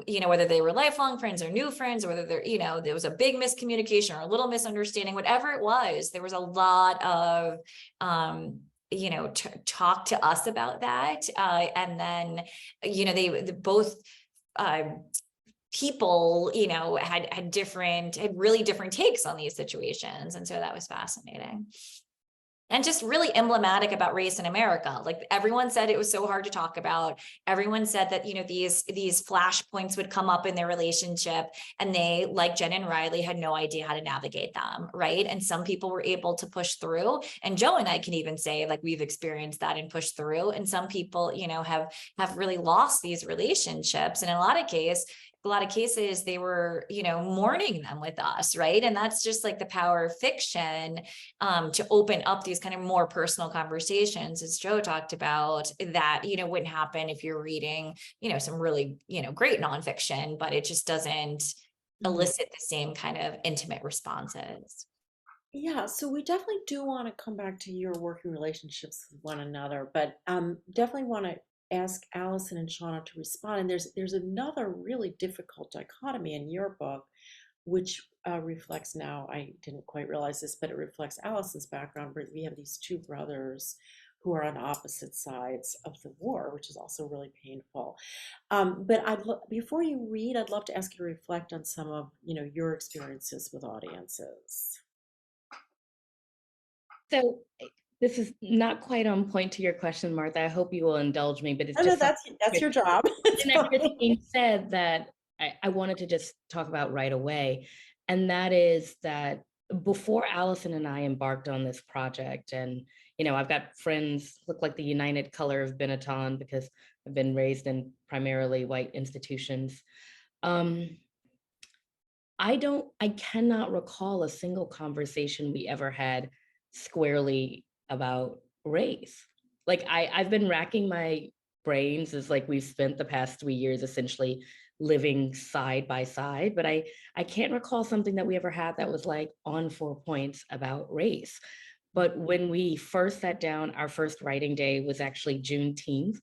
you know, whether they were lifelong friends or new friends, or whether they're, you know, there was a big miscommunication or a little misunderstanding, whatever it was, there was a lot of, you know, talk to us about that. And then, you know, they both, people, you know, had really different takes on these situations. And so that was fascinating. And just really emblematic about race in America. Like everyone said it was so hard to talk about. Everyone said that, you know, these flashpoints would come up in their relationship and they, like Jen and Riley, had no idea how to navigate them, right? And some people were able to push through. And Joe and I can even say, like, we've experienced that and pushed through. And some people, you know, have really lost these relationships. And in a lot of cases, they were, you know, mourning them with us, right? And that's just like the power of fiction, to open up these kind of more personal conversations, as Joe talked about, that, you know, wouldn't happen if you're reading, you know, some really, you know, great nonfiction, but it just doesn't elicit the same kind of intimate responses. Yeah, so we definitely do want to come back to your working relationships with one another, but definitely want to ask Alyson and Shaunna to respond. And there's another really difficult dichotomy in your book, which reflects, now I didn't quite realize this, but it reflects Alyson's background, where we have these two brothers who are on opposite sides of the war, which is also really painful. But before you read, I'd love to ask you to reflect on some of, you know, your experiences with audiences. So this is not quite on point to your question, Martha. I hope you will indulge me, but it's Oh, no, just that's your job. It's that fine. Christine said that I wanted to just talk about right away. And that is that before Alyson and I embarked on this project, and, you know, I've got friends look like the United color of Benetton because I've been raised in primarily white institutions. I cannot recall a single conversation we ever had squarely about race. Like I've been racking my brains as like we've spent the past 3 years essentially living side by side, but I can't recall something that we ever had that was like on 4 points about race. But when we first sat down, our first writing day was actually Juneteenth,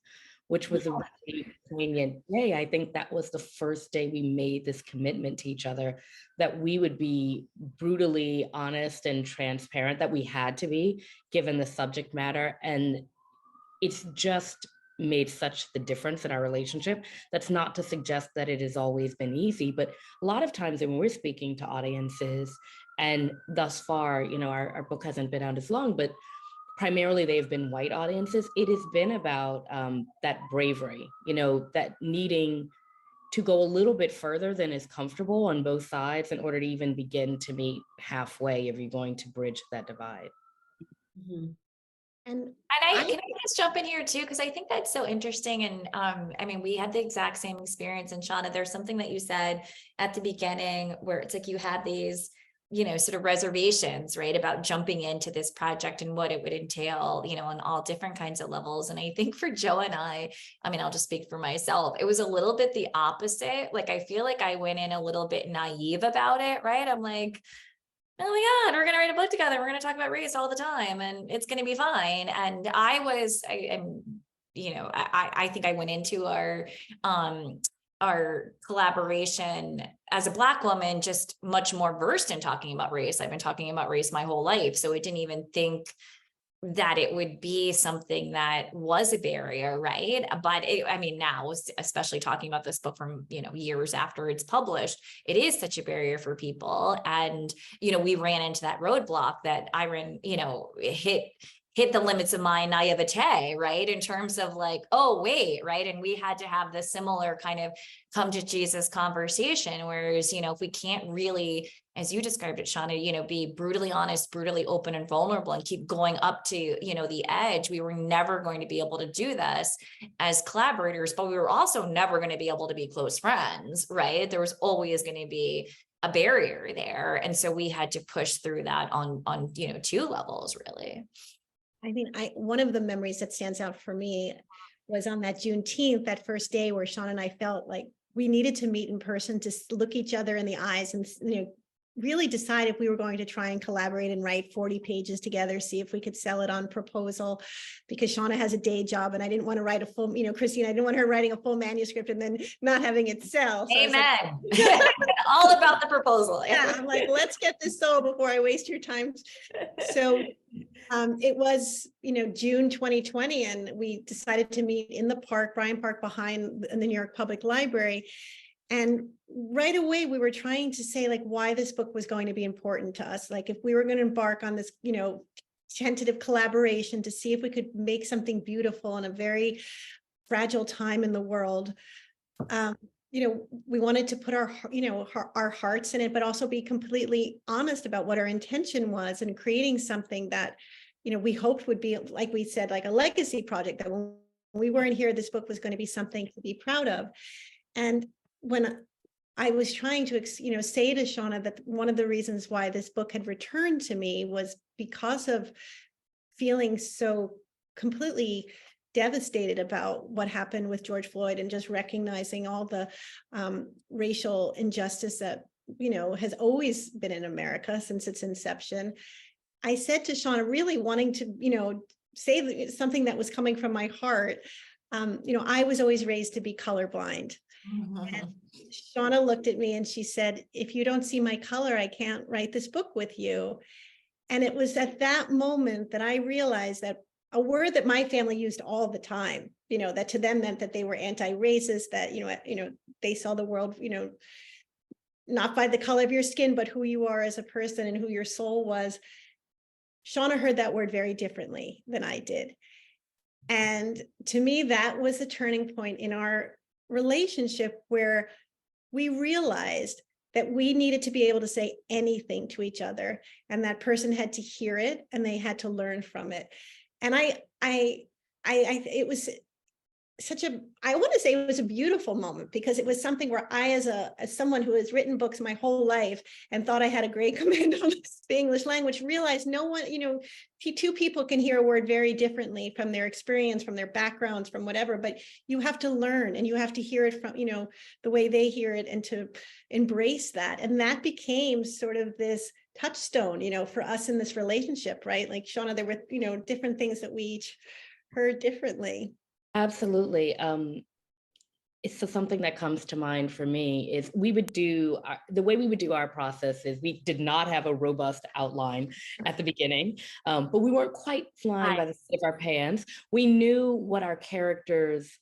which was a really poignant day. I think that was the first day we made this commitment to each other that we would be brutally honest and transparent, that we had to be, given the subject matter. And it's just made such the difference in our relationship. That's not to suggest that it has always been easy, but a lot of times when we're speaking to audiences, and thus far, you know, our book hasn't been out as long, but primarily they've been white audiences, it has been about that bravery, you know, that needing to go a little bit further than is comfortable on both sides in order to even begin to meet halfway if you're going to bridge that divide. Mhm. And Can I just jump in here too? Because I think that's so interesting. And I mean, we had the exact same experience. And Shaunna, there's something that you said at the beginning where it's like you had these, you know, sort of reservations, right, about jumping into this project and what it would entail, you know, on all different kinds of levels. And I think for Joe and I mean, I'll just speak for myself. It was a little bit the opposite. Like, I feel like I went in a little bit naive about it, right? I'm like, oh my God, we're going to write a book together. We're going to talk about race all the time and it's going to be fine. And you know, I think I went into our collaboration as a Black woman, just much more versed in talking about race. I've been talking about race my whole life. So it didn't even think that it would be something that was a barrier, right? But I mean, now, especially talking about this book from, years after it's published, it is such a barrier for people. And, we ran into that roadblock that Iron, hit the limits of my naivete, right? In terms of like, oh, wait, right? And we had to have this similar kind of come to Jesus conversation. Whereas, if we can't really, as you described it, Shaunna, be brutally honest, brutally open and vulnerable and keep going up to, the edge, we were never going to be able to do this as collaborators, but we were also never going to be able to be close friends, right? There was always going to be a barrier there. And so we had to push through that on two levels, really. I mean, one of the memories that stands out for me was on that Juneteenth, that first day where Shaunna and I felt like we needed to meet in person to look each other in the eyes and, really decide if we were going to try and collaborate and write 40 pages together, see if we could sell it on proposal, because Shaunna has a day job and I didn't want to write a full, Christine, I didn't want her writing a full manuscript and then not having it sell. So amen. All about the proposal. Yeah, I'm like, let's get this sold before I waste your time. So it was, June 2020, and we decided to meet in the park, Bryant Park, behind in the New York Public Library. And right away, we were trying to say like why this book was going to be important to us. Like if we were going to embark on this, tentative collaboration to see if we could make something beautiful in a very fragile time in the world. We wanted to put our hearts in it, but also be completely honest about what our intention was and creating something that, we hoped would be, like we said, like a legacy project, that when we weren't here, this book was going to be something to be proud of. And when I was trying to, say to Shaunna that one of the reasons why this book had returned to me was because of feeling so completely devastated about what happened with George Floyd and just recognizing all the racial injustice that, has always been in America since its inception. I said to Shaunna, really wanting to, say something that was coming from my heart. I was always raised to be colorblind. And Shaunna looked at me and she said, if you don't see my color, I can't write this book with you. And it was at that moment that I realized that a word that my family used all the time, that to them meant that they were anti-racist, that, they saw the world, not by the color of your skin, but who you are as a person and who your soul was. Shaunna heard that word very differently than I did. And to me, that was the turning point in our relationship, where we realized that we needed to be able to say anything to each other, and that person had to hear it and they had to learn from it. And it was I want to say it was a beautiful moment, because it was something where I, as someone who has written books my whole life and thought I had a great command on the English language, realized no one, two people can hear a word very differently from their experience, from their backgrounds, from whatever, but you have to learn and you have to hear it from, the way they hear it, and to embrace that. And that became sort of this touchstone, for us in this relationship, right? Like Shaunna, there were, different things that we each heard differently. Absolutely. So something that comes to mind for me is the way we would do our process is we did not have a robust outline at the beginning, but we weren't quite flying by the seat of our pants. We knew what our characters,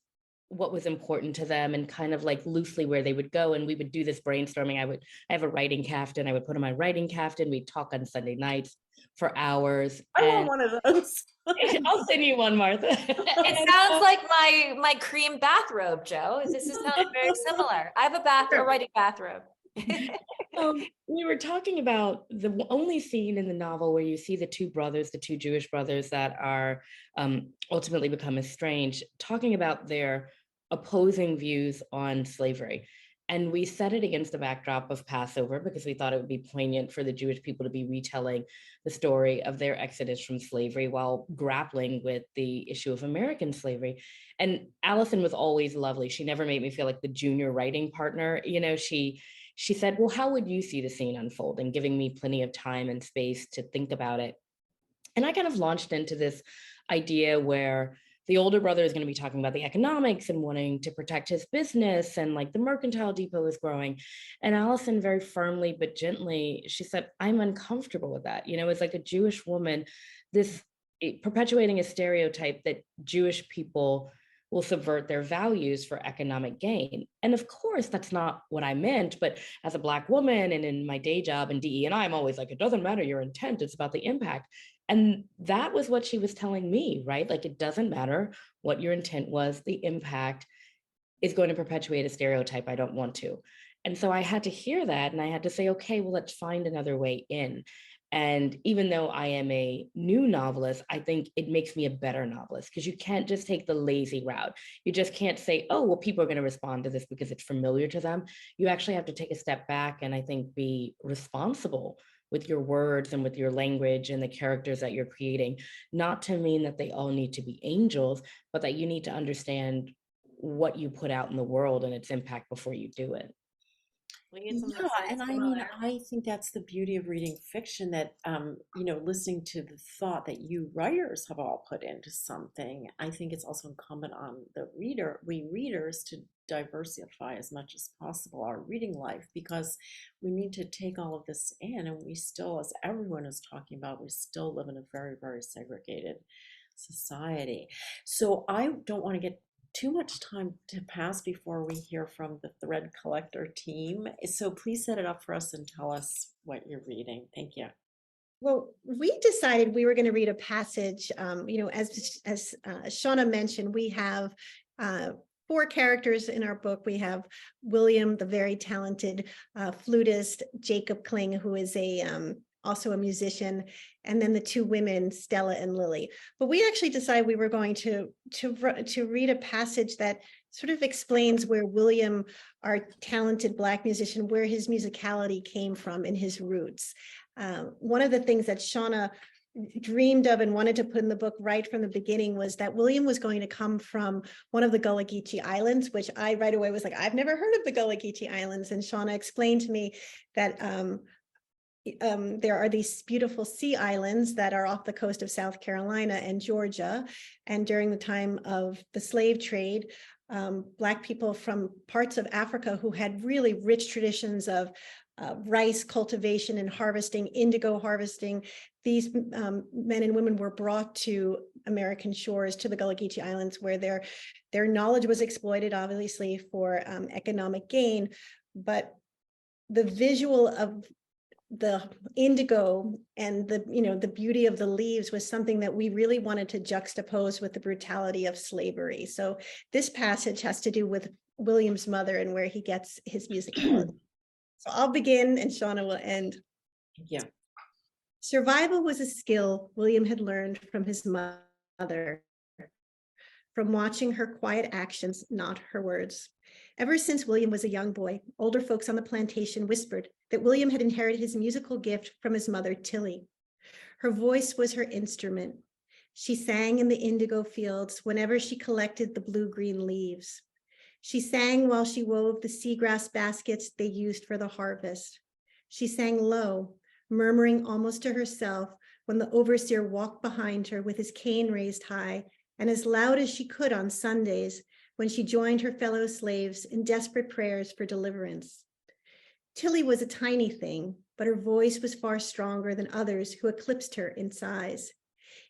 what was important to them, and kind of like loosely where they would go. And we would do this brainstorming. I have a writing caftan. I would put on my writing caftan. We'd talk on Sunday nights for hours. I want one of those. I'll send you one, Martha. It sounds like my cream bathrobe, Joe. This sounds very similar. I have a writing bathrobe. We were talking about the only scene in the novel where you see the two Jewish brothers that are ultimately become estranged, talking about their opposing views on slavery. And we set it against the backdrop of Passover because we thought it would be poignant for the Jewish people to be retelling the story of their exodus from slavery while grappling with the issue of American slavery. And Alyson was always lovely. She never made me feel like the junior writing partner. She said, well, how would you see the scene unfold? And giving me plenty of time and space to think about it. And I kind of launched into this idea where the older brother is going to be talking about the economics and wanting to protect his business, and like the mercantile depot is growing. And Alyson, very firmly but gently, she said, I'm uncomfortable with that. As like a Jewish woman, this perpetuating a stereotype that Jewish people will subvert their values for economic gain. And of course, that's not what I meant, but as a Black woman and in my day job in DE&I, I'm always like, it doesn't matter your intent, it's about the impact. And that was what she was telling me, right? Like, it doesn't matter what your intent was, the impact is going to perpetuate a stereotype I don't want to. And so I had to hear that and I had to say, okay, well, let's find another way in. And even though I am a new novelist, I think it makes me a better novelist because you can't just take the lazy route. You just can't say, oh, well, people are going to respond to this because it's familiar to them. You actually have to take a step back and I think be responsible with your words and with your language and the characters that you're creating, not to mean that they all need to be angels, but that you need to understand what you put out in the world and its impact before you do it. Yeah, and I mean, I think that's the beauty of reading fiction, that listening to the thought that you writers have all put into something. I think it's also incumbent on we readers, to diversify as much as possible our reading life, because we need to take all of this in, and we still, as everyone is talking about, we still live in a very, very segregated society. So I don't want to get too much time to pass before we hear from the thread collector team. So please set it up for us and tell us what you're reading. Thank you. Well, we decided we were going to read a passage. As Shaunna mentioned, we have 4 characters in our book. We have William, the very talented flutist, Jacob Kling, who is also a musician, and then the 2 women, Stella and Lily. But we actually decided we were going to read a passage that sort of explains where William, our talented Black musician, where his musicality came from and his roots. One of the things that Shaunna dreamed of and wanted to put in the book right from the beginning was that William was going to come from one of the Gullah Geechee Islands, which I right away was like, I've never heard of the Gullah Geechee Islands. And Shaunna explained to me that there are these beautiful sea islands that are off the coast of South Carolina and Georgia. And during the time of the slave trade, Black people from parts of Africa who had really rich traditions of rice cultivation and harvesting, indigo harvesting, these men and women were brought to American shores, to the Gullah Geechee Islands, where their knowledge was exploited, obviously, for economic gain. But the visual of the indigo and the beauty of the leaves was something that we really wanted to juxtapose with the brutality of slavery. So this passage has to do with William's mother and where he gets his musicality. So I'll begin and Shaunna will end. Yeah. Survival was a skill William had learned from his mother, from watching her quiet actions, not her words. Ever since William was a young boy, older folks on the plantation whispered that William had inherited his musical gift from his mother, Tilly. Her voice was her instrument. She sang in the indigo fields whenever she collected the blue-green leaves. She sang while she wove the seagrass baskets they used for the harvest. She sang low, murmuring almost to herself when the overseer walked behind her with his cane raised high, and as loud as she could on Sundays when she joined her fellow slaves in desperate prayers for deliverance. Tilly was a tiny thing, but her voice was far stronger than others who eclipsed her in size.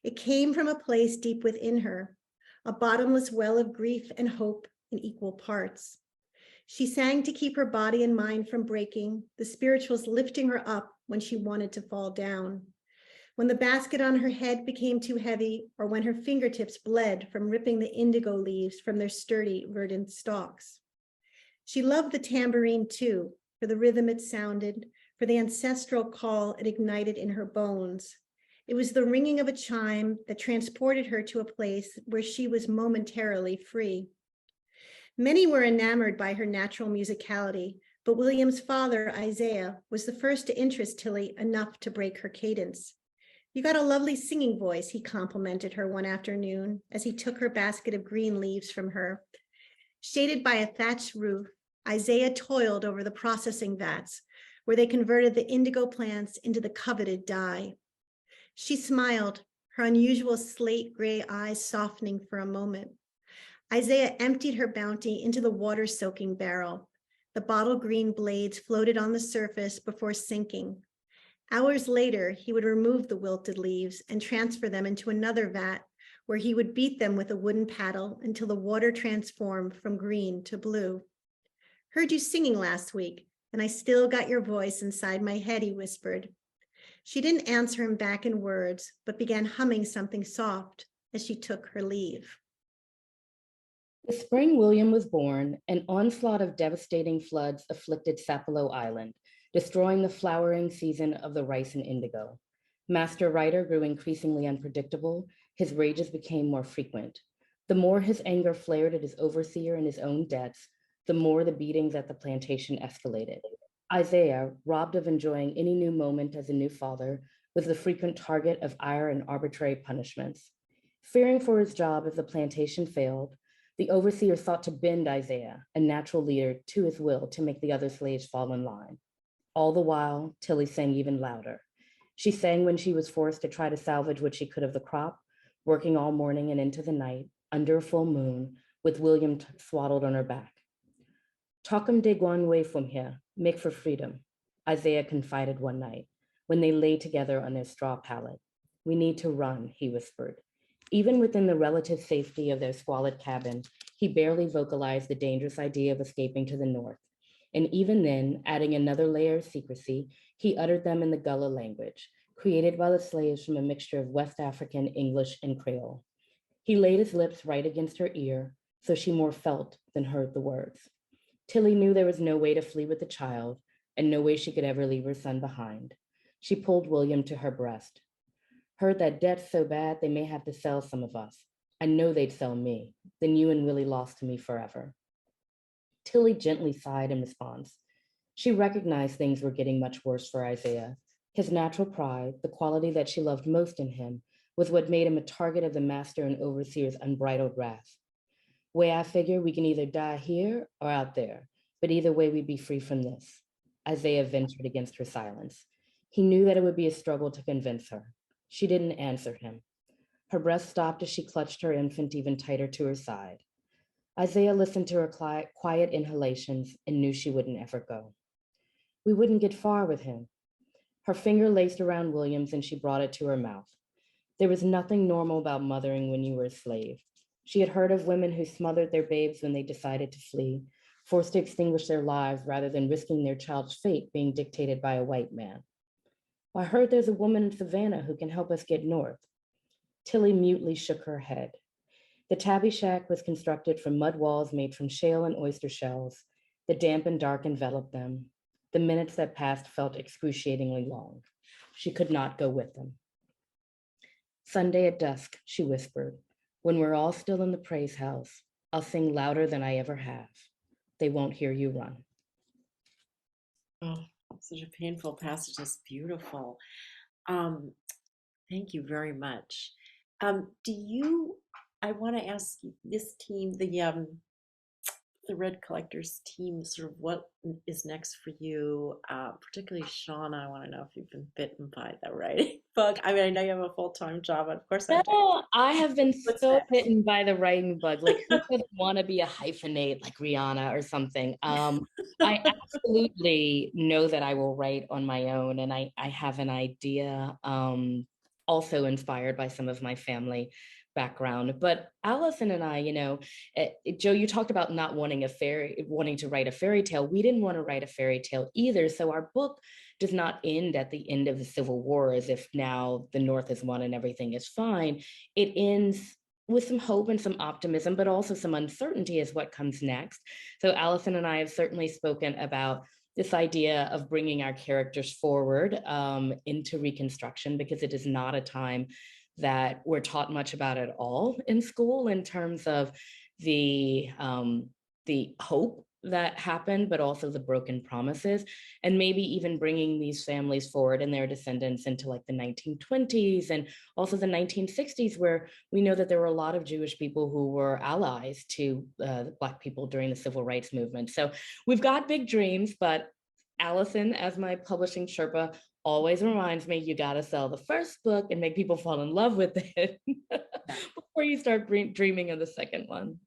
It came from a place deep within her, a bottomless well of grief and hope in equal parts. She sang to keep her body and mind from breaking, the spirituals lifting her up when she wanted to fall down. When the basket on her head became too heavy, or when her fingertips bled from ripping the indigo leaves from their sturdy, verdant stalks. She loved the tambourine too, for the rhythm it sounded, for the ancestral call it ignited in her bones. It was the ringing of a chime that transported her to a place where she was momentarily free. Many were enamored by her natural musicality, but William's father, Isaiah, was the first to interest Tilly enough to break her cadence. "You got a lovely singing voice," he complimented her one afternoon as he took her basket of green leaves from her. Shaded by a thatched roof, Isaiah toiled over the processing vats where they converted the indigo plants into the coveted dye. She smiled, her unusual slate gray eyes softening for a moment. Isaiah emptied her bounty into the water-soaking barrel. The bottle green blades floated on the surface before sinking. Hours later, he would remove the wilted leaves and transfer them into another vat where he would beat them with a wooden paddle until the water transformed from green to blue. Heard you singing last week, and I still got your voice inside my head, he whispered. She didn't answer him back in words, but began humming something soft as she took her leave. The spring William was born, an onslaught of devastating floods afflicted Sapelo Island, destroying the flowering season of the rice and indigo. Master Writer grew increasingly unpredictable. His rages became more frequent. The more his anger flared at his overseer and his own debts, the more the beatings at the plantation escalated. Isaiah, robbed of enjoying any new moment as a new father, was the frequent target of ire and arbitrary punishments. Fearing for his job if the plantation failed, the overseer sought to bend Isaiah, a natural leader, to his will to make the other slaves fall in line. All the while, Tilly sang even louder. She sang when she was forced to try to salvage what she could of the crop, working all morning and into the night, under a full moon, with William swaddled on her back. "Talkum de Guanway from here, make for freedom," Isaiah confided one night, when they lay together on their straw pallet. "We need to run," he whispered. Even within the relative safety of their squalid cabin, he barely vocalized the dangerous idea of escaping to the north. And even then, adding another layer of secrecy, he uttered them in the Gullah language, created by the slaves from a mixture of West African, English, and Creole. He laid his lips right against her ear, so she more felt than heard the words. Tilly knew there was no way to flee with the child, and no way she could ever leave her son behind. She pulled William to her breast. "Heard that debt's so bad they may have to sell some of us. I know they'd sell me. Then you and Willie lost to me forever." Tilly gently sighed in response. She recognized things were getting much worse for Isaiah. His natural pride, the quality that she loved most in him, was what made him a target of the master and overseer's unbridled wrath. "Way I figure we can either die here or out there, but either way we'd be free from this." Isaiah ventured against her silence. He knew that it would be a struggle to convince her. She didn't answer him. Her breath stopped as she clutched her infant even tighter to her side. Isaiah listened to her quiet inhalations and knew she wouldn't ever go. "We wouldn't get far with him." Her finger laced around William's and she brought it to her mouth. There was nothing normal about mothering when you were a slave. She had heard of women who smothered their babes when they decided to flee, forced to extinguish their lives rather than risking their child's fate being dictated by a white man. "I heard there's a woman in Savannah who can help us get north." Tilly mutely shook her head. The tabby shack was constructed from mud walls made from shale and oyster shells. The damp and dark enveloped them. The minutes that passed felt excruciatingly long. She could not go with them. "Sunday at dusk," she whispered, "when we're all still in the praise house, I'll sing louder than I ever have. They won't hear you run." Oh, such a painful passage. It's beautiful. Um, Thank you very much. I want to ask this team, the Red Collectors team, sort of what is next for you, particularly Shaunna. I want to know if you've been bitten by the writing bug. I mean, I know you have a full-time job, of course I do. No, I have been What's so next? bitten by the writing bug. Like, who doesn't want to be a hyphenate like Rihanna or something? I absolutely know that I will write on my own, and I have an idea, also inspired by some of my family background. But Alyson and I, Joe, you talked about not wanting to write a fairy tale. We didn't want to write a fairy tale either. So our book does not end at the end of the Civil War as if now the North has won and everything is fine. It ends with some hope and some optimism, but also some uncertainty as what comes next. So Alyson and I have certainly spoken about this idea of bringing our characters forward into Reconstruction, because it is not a time that we're taught much about at all in school in terms of the hope that happened, but also the broken promises, and maybe even bringing these families forward and their descendants into like the 1920s and also the 1960s, where we know that there were a lot of Jewish people who were allies to Black people during the Civil Rights Movement. So we've got big dreams, but Alyson, as my publishing Sherpa, always reminds me, you got to sell the first book and make people fall in love with it before you start dreaming of the second one.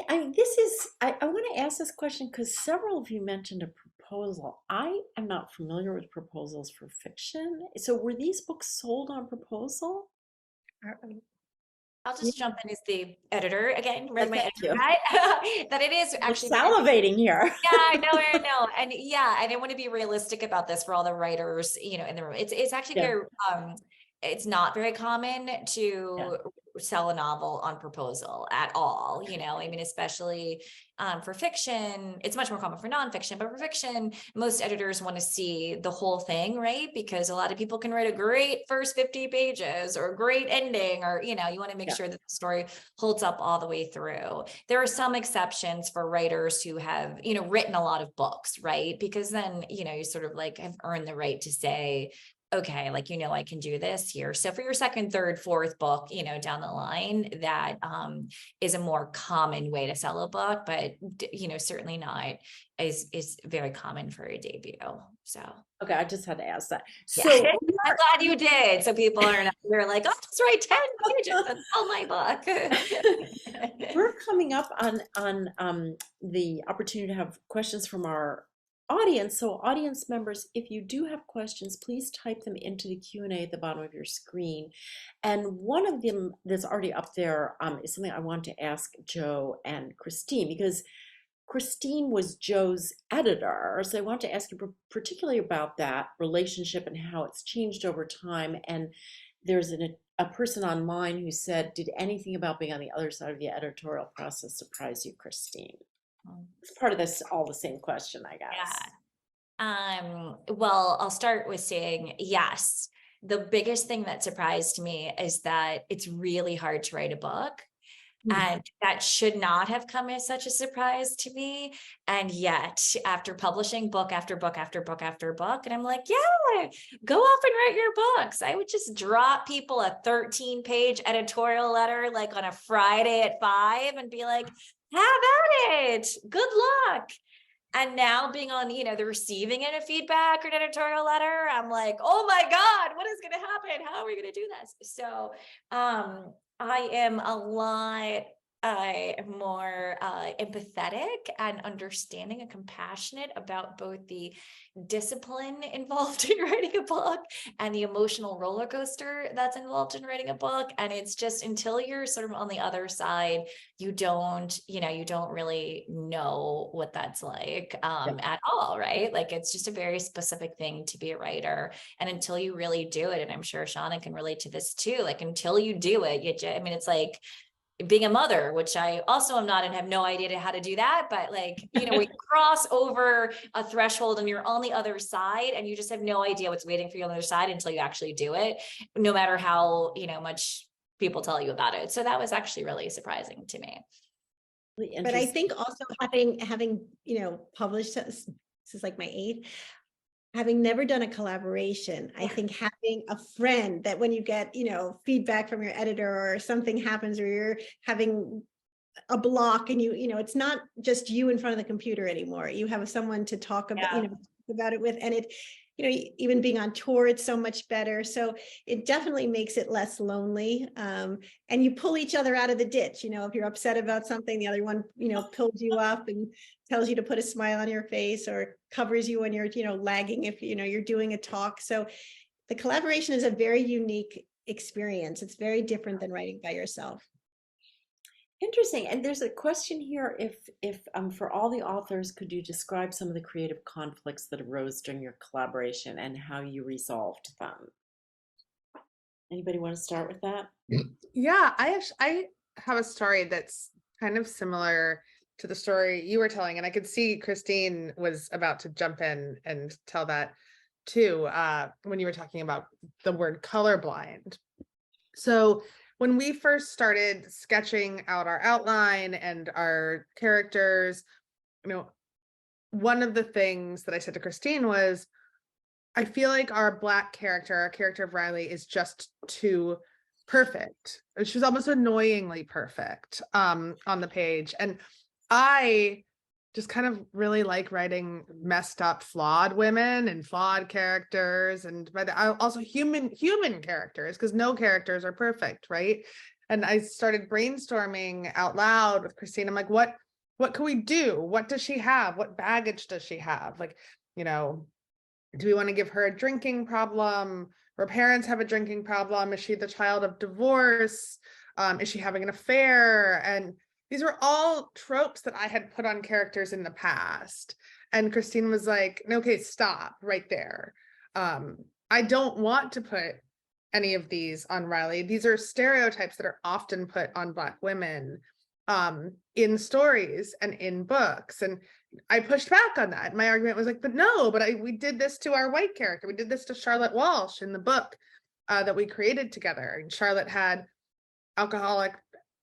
I want to ask this question because several of you mentioned a proposal. I am not familiar with proposals for fiction. So were these books sold on proposal? I'll just jump in as the editor again, read my Thank editor you. guide, that it is We're actually salivating here. yeah, I know. And yeah, I didn't want to be realistic about this for all the writers, in the room. It's actually Yeah. very it's not very common to sell a novel on proposal at all, I mean, especially for fiction, it's much more common for nonfiction, but for fiction, most editors want to see the whole thing, right? Because a lot of people can write a great first 50 pages or a great ending, or, you want to make sure that the story holds up all the way through. There are some exceptions for writers who have, written a lot of books, right? Because then, you sort of like have earned the right to say, okay, like, I can do this here. So for your second, third, fourth book, down the line, that is a more common way to sell a book, but, certainly not is very common for a debut. So. Okay, I just had to ask that. Yeah. So I'm glad you did. So people are not, they're like, I'll just write 10 pages and sell my book. we're coming up on the opportunity to have questions from our audience. So audience members, if you do have questions, please type them into the Q&A at the bottom of your screen. And one of them that's already up there is something I want to ask Joe and Christine, because Christine was Joe's editor. So I want to ask you particularly about that relationship and how it's changed over time. And there's a person online who said, did anything about being on the other side of the editorial process surprise you, Christine? It's part of this, all the same question, I guess. Yeah. Well, I'll start with saying yes. The biggest thing that surprised me is that it's really hard to write a book. And that should not have come as such a surprise to me. And yet, after publishing book after book after book after book, and I'm like, yeah, go off and write your books. I would just drop people a 13-page editorial letter like on a Friday at 5 and be like, have at it. Good luck. And now being on, the receiving end of feedback or an editorial letter, I'm like, oh my God, what is going to happen? How are we going to do this? So, I am a lot more empathetic and understanding and compassionate about both the discipline involved in writing a book and the emotional roller coaster that's involved in writing a book. And it's just until you're sort of on the other side, you don't really know what that's like at all, right? Like it's just a very specific thing to be a writer. And until you really do it, and I'm sure Shaunna can relate to this too, like until you do it, it's like being a mother, which I also am not and have no idea how to do that. But like, we cross over a threshold and you're on the other side and you just have no idea what's waiting for you on the other side until you actually do it, no matter how, much people tell you about it. So that was actually really surprising to me. But I think also having published, this is like my 8th, having never done a collaboration, I think having a friend that when you get, feedback from your editor or something happens or you're having a block and it's not just you in front of the computer anymore. You have someone to talk about, about it with, and it, even being on tour, it's so much better. So it definitely makes it less lonely. And you pull each other out of the ditch. If you're upset about something, the other one, pulls you up and tells you to put a smile on your face or covers you when you're, lagging if, you're doing a talk. So the collaboration is a very unique experience. It's very different than writing by yourself. Interesting. And there's a question here, if for all the authors, could you describe some of the creative conflicts that arose during your collaboration and how you resolved them? Anybody want to start with that? Yeah, I have a story that's kind of similar to the story you were telling, and I could see Christine was about to jump in and tell that too, when you were talking about the word colorblind. So when we first started sketching out our outline and our characters, one of the things that I said to Christine was, I feel like our Black character, our character of Riley, is just too perfect. She's almost annoyingly perfect on the page. And I just kind of really like writing messed up, flawed women and flawed characters, and but also human characters, because no characters are perfect, right? And I started brainstorming out loud with Christine. I'm like, what can we do? What does she have? What baggage does she have? Like, you know, do we want to give her a drinking problem? Her parents have a drinking problem. Is she the child of divorce? Is she having an affair? And these were all tropes that I had put on characters in the past. And Christine was like, "No, okay, stop right there. I don't want to put any of these on Riley. These are stereotypes that are often put on Black women in stories and in books." And I pushed back on that. My argument was like, but no, we did this to our white character. We did this to Charlotte Walsh in the book that we created together. And Charlotte had alcoholic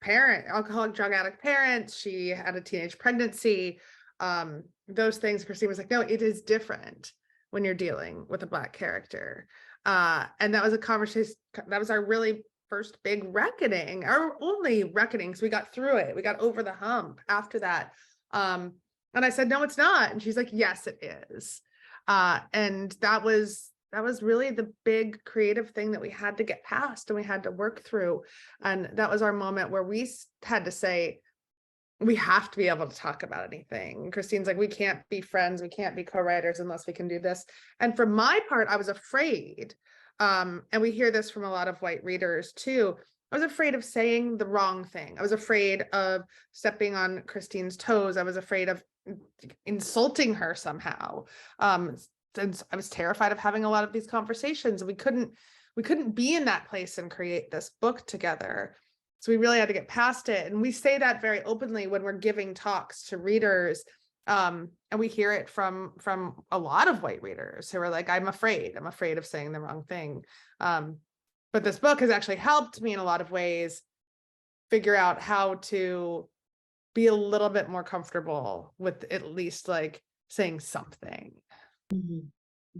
drug addict parents. She had a teenage pregnancy. Those things. Christine was like, no, it is different when you're dealing with a Black character. And that was a conversation, that was our really first big reckoning, our only reckoning, because we got through it. We got over the hump after that. And I said, no, it's not. And she's like, yes, it is. And that was really the big creative thing that we had to get past and we had to work through. And that was our moment where we had to say, we have to be able to talk about anything. And Christine's like, we can't be friends, we can't be co-writers unless we can do this. And for my part, I was afraid. And we hear this from a lot of white readers too. I was afraid of saying the wrong thing. I was afraid of stepping on Christine's toes. I was afraid of insulting her somehow. And I was terrified of having a lot of these conversations. We couldn't be in that place and create this book together. So we really had to get past it. And we say that very openly when we're giving talks to readers. And we hear it from a lot of white readers who are like, I'm afraid of saying the wrong thing. But this book has actually helped me in a lot of ways figure out how to be a little bit more comfortable with at least like saying something. Mm-hmm.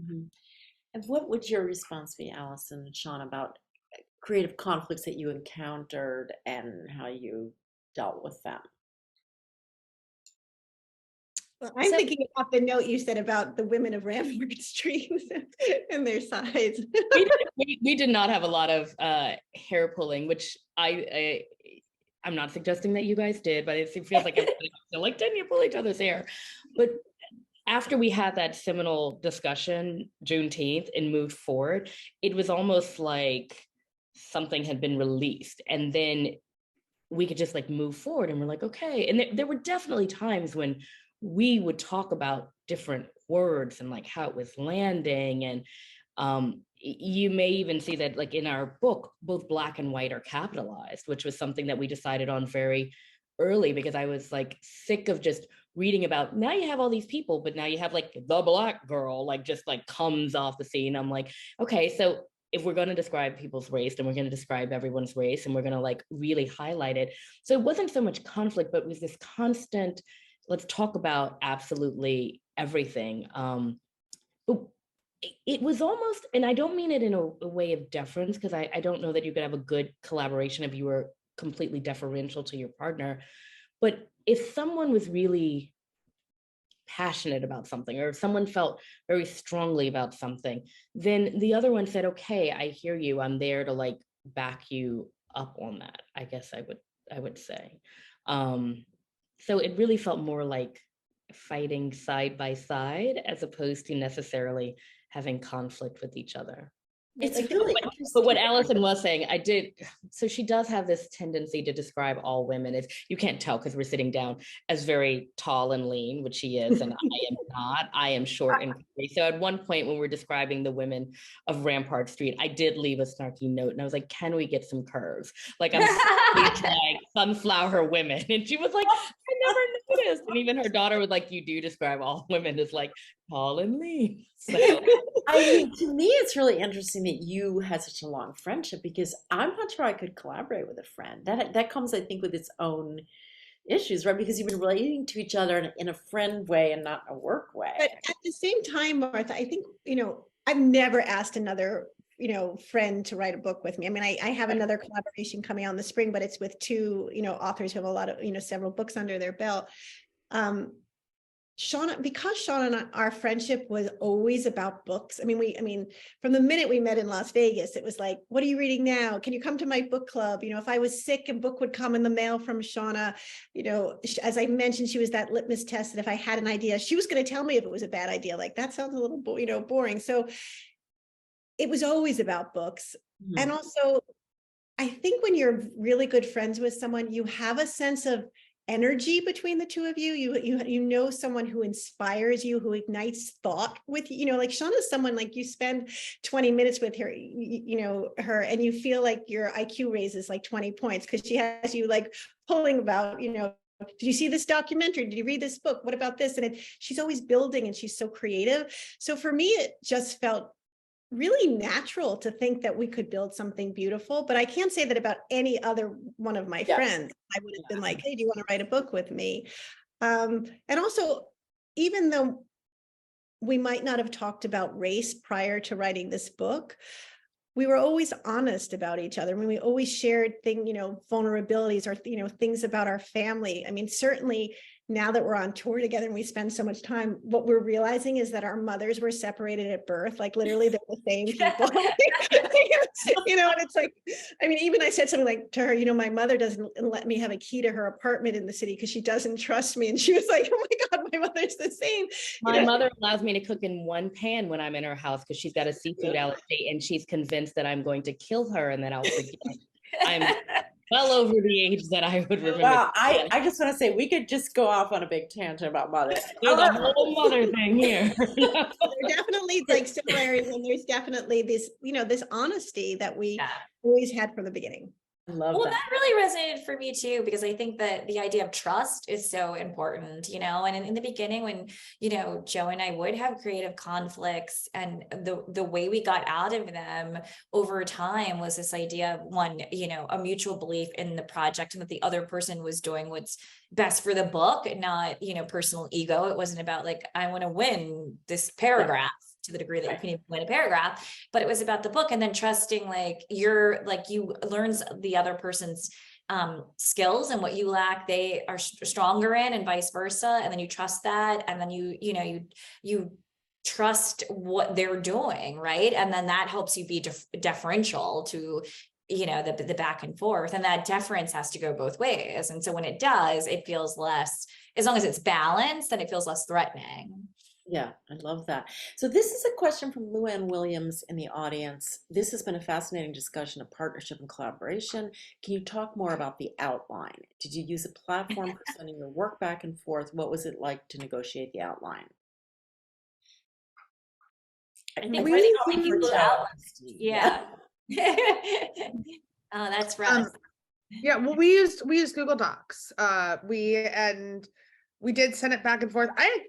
Mm-hmm. And what would your response be, Alyson and Shaunna, about creative conflicts that you encountered and how you dealt with them? Well, I'm thinking about the note you said about the women of Rampart Street and their sides. we did not have a lot of hair pulling, which I'm not suggesting that you guys did, but it feels like like, didn't you pull each other's hair? But after we had that seminal discussion, Juneteenth, and moved forward, it was almost like something had been released, and then we could just like move forward. And we're like, okay. And there were definitely times when we would talk about different words and like how it was landing. And you may even see that like in our book, both Black and white are capitalized, which was something that we decided on very early, because I was like sick of just reading about, now you have all these people, but now you have like the Black girl, like just like comes off the scene. I'm like, okay, so if we're going to describe people's race, then we're going to describe everyone's race, and we're going to like really highlight it. So it wasn't so much conflict, but it was this constant, let's talk about absolutely everything. But it was almost, and I don't mean it in a way of deference, because I don't know that you could have a good collaboration if you were completely deferential to your partner. But if someone was really passionate about something, or if someone felt very strongly about something, then the other one said, okay, I hear you, I'm there to like back you up on that, I guess I would say. So it really felt more like fighting side by side as opposed to necessarily having conflict with each other. It's really interesting. But what Alyson was saying, so she does have this tendency to describe all women, as you can't tell because we're sitting down, as very tall and lean, which she is, and I am not. I am short and curvy. So at one point when we're describing the women of Rampart Street, I did leave a snarky note, and I was like, can we get some curves? Like, I'm like sunflower women. And she was like, I never noticed. And even her daughter was like, you do describe all women as like tall and lean. So I mean, to me, it's really interesting that you had such a long friendship, because I'm not sure I could collaborate with a friend. That comes, I think, with its own issues, right? Because you've been relating to each other in a friend way and not a work way. But at the same time, Martha, I think, I've never asked another, friend to write a book with me. I mean, I have another collaboration coming out in the spring, but it's with two, authors who have a lot of, several books under their belt. Shaunna, because Shaunna and our friendship was always about books. I mean, from the minute we met in Las Vegas, it was like, what are you reading now? Can you come to my book club? You know, if I was sick, a book would come in the mail from Shaunna. You know, as I mentioned, she was that litmus test that if I had an idea, she was going to tell me if it was a bad idea. Like, that sounds a little, boring. So it was always about books. And also, I think when you're really good friends with someone, you have a sense of energy between the two of you. You know someone who inspires you, who ignites thought with you. Like Shaunna's someone, like, you spend 20 minutes with her, her, and you feel like your IQ raises like 20 points because she has you like pulling about, did you see this documentary? Did you read this book? What about this? And she's always building, and she's so creative. So for me, it just felt really natural to think that we could build something beautiful. But I can't say that about any other one of my friends. I would have been like, hey, do you want to write a book with me? And also, even though we might not have talked about race prior to writing this book, we were always honest about each other. I mean, we always shared vulnerabilities or, things about our family. I mean, certainly now that we're on tour together and we spend so much time, what we're realizing is that our mothers were separated at birth. Like, literally, they're the same people. And it's like, I mean, even I said something like to her, my mother doesn't let me have a key to her apartment in the city because she doesn't trust me. And she was like, oh my God, my mother's the same. My mother allows me to cook in one pan when I'm in her house because she's got a seafood allergy, and she's convinced that I'm going to kill her and then I'll forget. I'm well over the age that I would remember. Wow, I just want to say we could just go off on a big tangent about mothers. There's a whole mother thing here. There are definitely like similarities, and there's definitely this, this honesty that we always had from the beginning. I love Well, that. that really resonated for me too, because I think that the idea of trust is so important, and in the beginning when, Joe and I would have creative conflicts, and the way we got out of them over time was this idea of one, a mutual belief in the project and that the other person was doing what's best for the book, not, personal ego. It wasn't about like, I want to win this paragraph. To the degree that you can even win a paragraph, but it was about the book, and then trusting you learns the other person's skills, and what you lack they are stronger in, and vice versa, and then you trust that, and then you trust what they're doing, right? And then that helps you be deferential to the back and forth, and that deference has to go both ways. And so when it does, it feels less, as long as it's balanced, then it feels less threatening. Yeah, I love that. So this is a question from Luann Williams in the audience. This has been a fascinating discussion of partnership and collaboration. Can you talk more about the outline? Did you use a platform for sending your work back and forth? What was it like to negotiate the outline? I think we people out. Yeah. Oh, that's right. Yeah, well, we used Google Docs. We did send it back and forth. I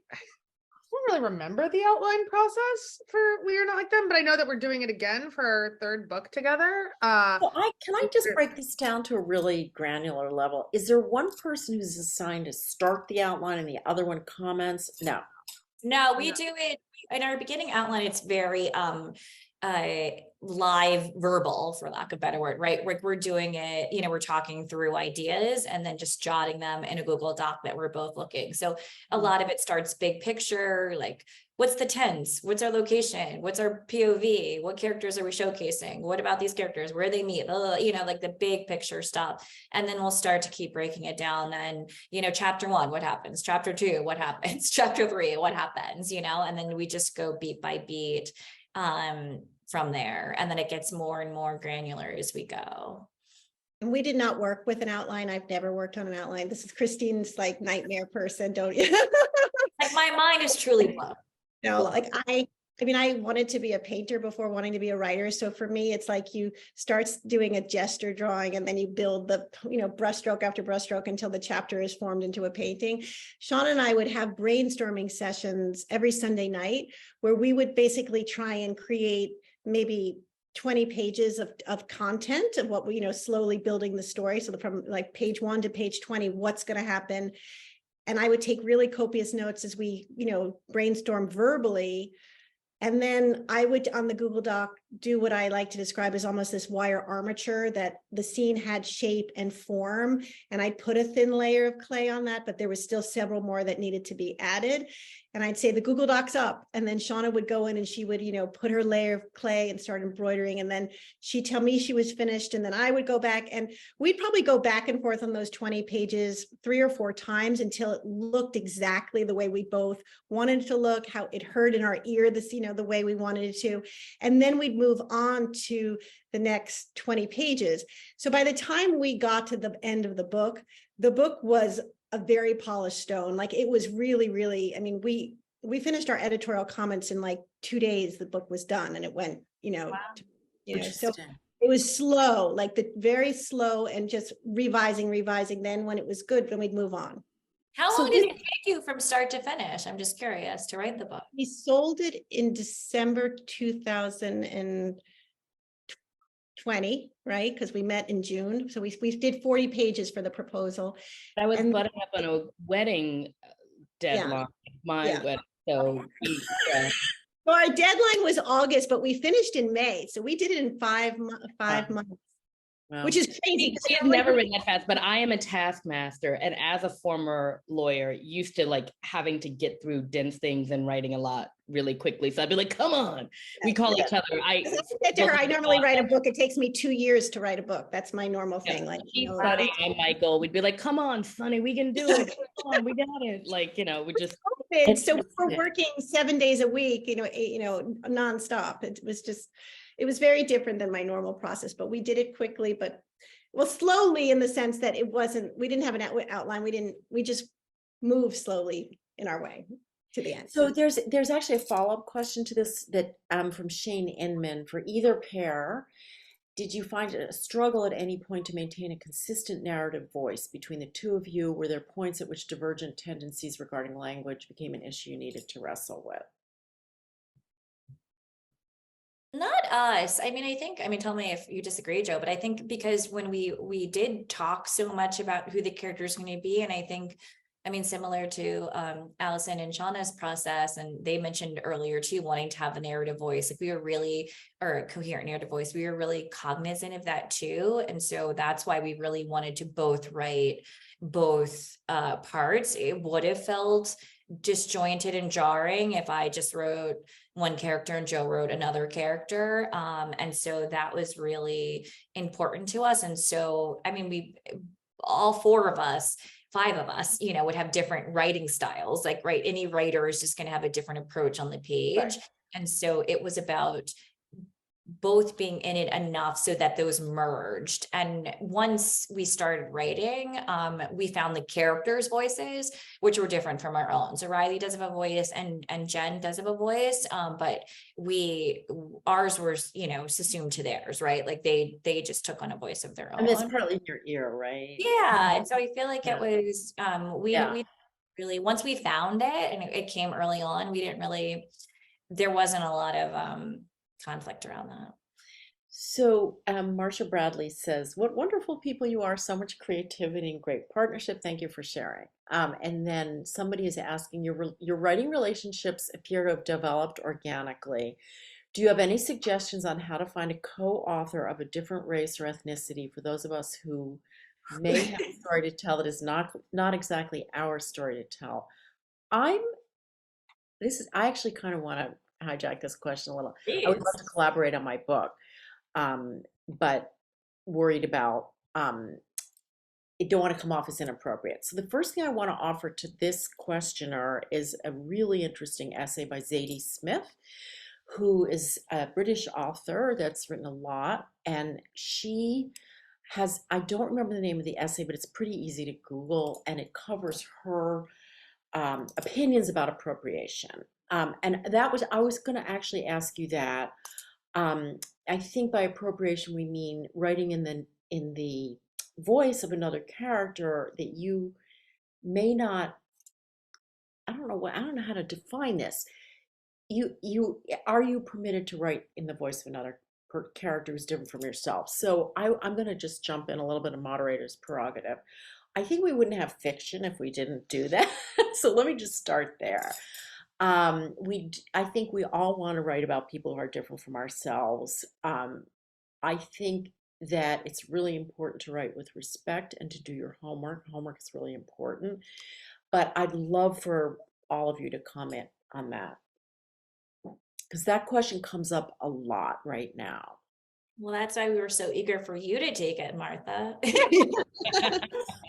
don't really remember the outline process for We Are Not Like Them, but I know that we're doing it again for our third book together. Can I just break this down to a really granular level? Is there one person who's assigned to start the outline and the other one comments? No, we do it in our beginning outline. It's very live verbal, for lack of a better word, right? We're doing it, we're talking through ideas and then just jotting them in a Google Doc that we're both looking. So a lot of it starts big picture, like what's the tense? What's our location? What's our POV? What characters are we showcasing? What about these characters? Where they meet? Like the big picture stuff. And then we'll start to keep breaking it down. Then, chapter 1, what happens? Chapter 2, what happens? Chapter 3, what happens? And then we just go beat by beat from there. And then it gets more and more granular as we go. And we did not work with an outline. I've never worked on an outline. This is Christine's like nightmare person, don't you? Like my mind is truly blown. No, like I wanted to be a painter before wanting to be a writer. So for me, it's like you start doing a gesture drawing and then you build the, brushstroke after brushstroke until the chapter is formed into a painting. Shaunna and I would have brainstorming sessions every Sunday night where we would basically try and create maybe 20 pages of content of what we, slowly building the story. So from like page 1 to page 20, what's going to happen. And I would take really copious notes as we, brainstorm verbally. And then I would, on the Google Doc, do what I like to describe as almost this wire armature, that the scene had shape and form. And I'd put a thin layer of clay on that, but there was still several more that needed to be added. And I'd say the Google Doc's up. And then Shaunna would go in and she would, put her layer of clay and start embroidering. And then she'd tell me she was finished. And then I would go back, and we'd probably go back and forth on those 20 pages 3 or 4 times until it looked exactly the way we both wanted it to look, how it heard in our ear, the way we wanted it to. And then we'd move on to the next 20 pages. So by the time we got to the end of the book was a very polished stone. Like, it was really, really, I mean, we finished our editorial comments in like 2 days. The book was done, and it went, Wow. so it was slow, like very slow, and just revising. Then when it was good, then we'd move on. How So long did it take you from start to finish? I'm just curious to write the book. We sold it in December 2020, right? Because we met in June. So we did 40 pages for the proposal. I was And- butting up on a wedding deadline, my wedding. So yeah. Well, our deadline was August, but we finished in May. So we did it in 5 months, Wow. which is crazy. I've never written that fast, but I am a taskmaster. And as a former lawyer, used to like having to get through dense things and writing a lot really quickly. So I'd be like, come on. We call each other. I said to her, I normally write a book. It takes me 2 years to write a book. That's my normal thing. Like, She's Sunny and Michael. We'd be like, come on, Sunny, we can do it. Come on, we got it. Like, we just COVID, so we're working 7 days a week, nonstop. It was very different than my normal process, but we did it quickly, slowly, in the sense that we didn't have an outline. We just moved slowly in our way to the end. So there's actually a follow-up question to this that from Shane Inman. For either pair, did you find it a struggle at any point to maintain a consistent narrative voice between the two of you? Were there points at which divergent tendencies regarding language became an issue you needed to wrestle with? Not us. I mean, tell me if you disagree, Joe, but I think because when we did talk so much about who the character is going to be, and I think, similar to Alyson and Shaunna's process, and they mentioned earlier too, wanting to have a narrative voice. If we were really, or a coherent narrative voice, we were really cognizant of that too. And so that's why we really wanted to both write both parts. It would have felt disjointed and jarring if I just wrote one character and Joe wrote another character. And so that was really important to us. And so, we all 5 of us, would have different writing styles. Like, right, any writer is just going to have a different approach on the page. Right. And so it was about both being in it enough so that those merged. And once we started writing, we found the characters' voices, which were different from our own. So Riley does have a voice and Jen does have a voice, but ours were, subsumed to theirs, right? Like they just took on a voice of their own. And it's partly in your ear, right? Yeah. And so I feel like it was, we really, once we found it, and it came early on, there wasn't a lot of, conflict around that. So Marsha Bradley says, what wonderful people you are, so much creativity and great partnership. Thank you for sharing. And then somebody is asking, your writing relationships appear to have developed organically. Do you have any suggestions on how to find a co-author of a different race or ethnicity for those of us who may have a story to tell that is not exactly our story to tell? I actually kind of want to hijack this question a little. Jeez. I would love to collaborate on my book, but worried about don't want to come off as inappropriate. So the first thing I want to offer to this questioner is a really interesting essay by Zadie Smith, who is a British author that's written a lot, and she has, I don't remember the name of the essay, but it's pretty easy to Google, and it covers her opinions about appropriation. And I was going to actually ask you that. I think by appropriation, we mean writing in the voice of another character that you may not, I don't know how to define this. Are you permitted to write in the voice of another character who's different from yourself? So I'm going to just jump in a little bit of moderator's prerogative. I think we wouldn't have fiction if we didn't do that. So let me just start there. I think we all want to write about people who are different from ourselves. I think that it's really important to write with respect and to do your homework. Homework is really important. But I'd love for all of you to comment on that, because that question comes up a lot right now. Well, that's why we were so eager for you to take it, Martha.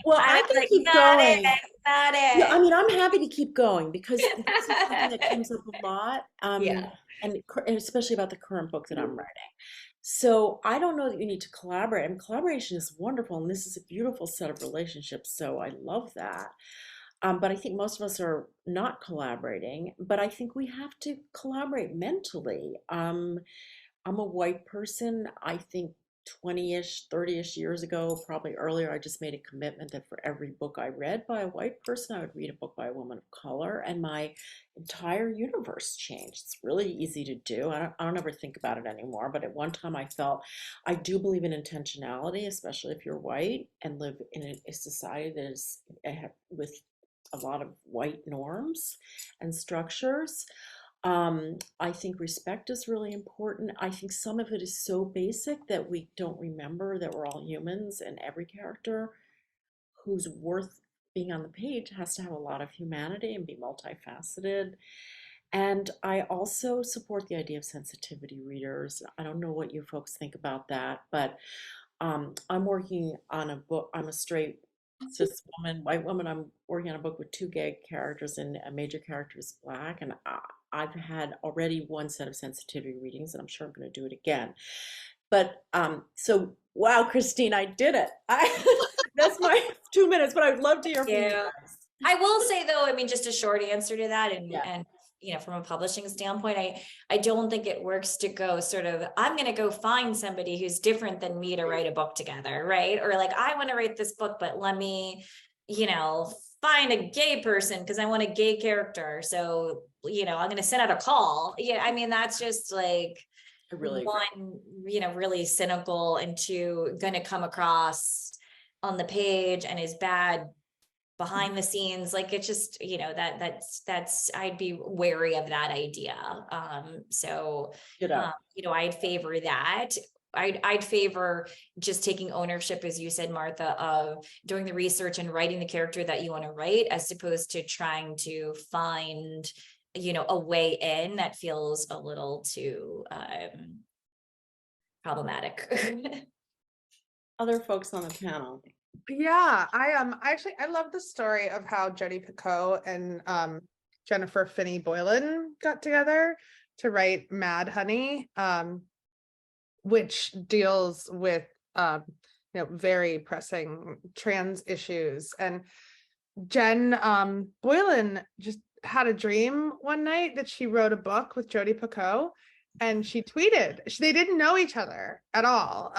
Well, I I was can like, keep got going. it, got Yeah, I it. mean, I'm happy to keep going because this is something that comes up a lot, Yeah. and especially about the current book that I'm writing. So I don't know that you need to collaborate. I mean, collaboration is wonderful, and this is a beautiful set of relationships. So I love that. But I think most of us are not collaborating. But I think we have to collaborate mentally. I'm a white person. I think 20-ish, 30-ish years ago, probably earlier, I just made a commitment that for every book I read by a white person, I would read a book by a woman of color, and my entire universe changed. It's really easy to do. I don't ever think about it anymore, but at one time I felt I do believe in intentionality, especially if you're white and live in a society that is with a lot of white norms and structures. I think respect is really important. I think some of it is so basic that we don't remember that we're all humans, and every character who's worth being on the page has to have a lot of humanity and be multifaceted. And I also support the idea of sensitivity readers. I don't know what you folks think about that, but I'm working on a book. I'm a straight cis woman, white woman. I'm working on a book with two gay characters, and a major character is black. And I've had already one set of sensitivity readings, and I'm sure I'm going to do it again. But so wow, Christine, I did it. That's my 2 minutes, but I'd love to hear from you Yeah. guys. I will say though, I mean, just a short answer to that, Yeah. and you know, from a publishing standpoint, I don't think it works to go sort of, I'm going to go find somebody who's different than me to write a book together, right? Or like, I want to write this book, but let me, you know, find a gay person because I want a gay character. So, you know, I'm going to send out a call. Yeah, I mean, that's just like I really agree. one, you know, really cynical, and two, going to come across on the page and is bad behind the scenes. Like it's just, you know, that's I'd be wary of that idea. So Get up. you know, I'd favor that. I'd favor just taking ownership, as you said, Martha, of doing the research and writing the character that you want to write, as opposed to trying to find, you know, a way in that feels a little too problematic. Other folks on the panel. Yeah, I love the story of how Jodi Picoult and Jennifer Finney Boylan got together to write Mad Honey, which deals with very pressing trans issues. And Jen Boylan just had a dream one night that she wrote a book with Jodi Picoult, and she tweeted. They didn't know each other at all.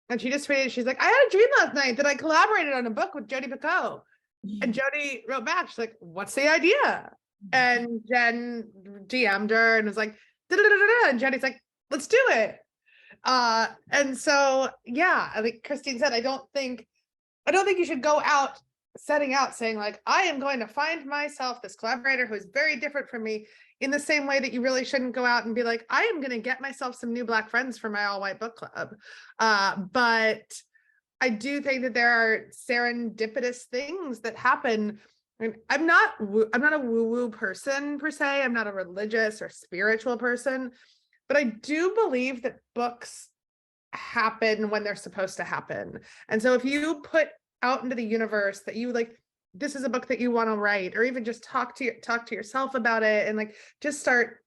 And she just tweeted, she's like, I had a dream last night that I collaborated on a book with Jodi Picoult. And Jodi wrote back, she's like, what's the idea? And Jen DM'd her and was like, da-da-da-da-da. And Jodi's like, let's do it. And so, yeah, I think Christine said, I don't think you should go out setting out saying like, I am going to find myself this collaborator who is very different from me, in the same way that you really shouldn't go out and be like, I am going to get myself some new Black friends for my all white book club. But I do think that there are serendipitous things that happen. And I'm not a woo-woo person per se. I'm not a religious or spiritual person, but I do believe that books happen when they're supposed to happen. And so if you put out into the universe that you like, this is a book that you want to write, or even just talk to yourself about it, and like just start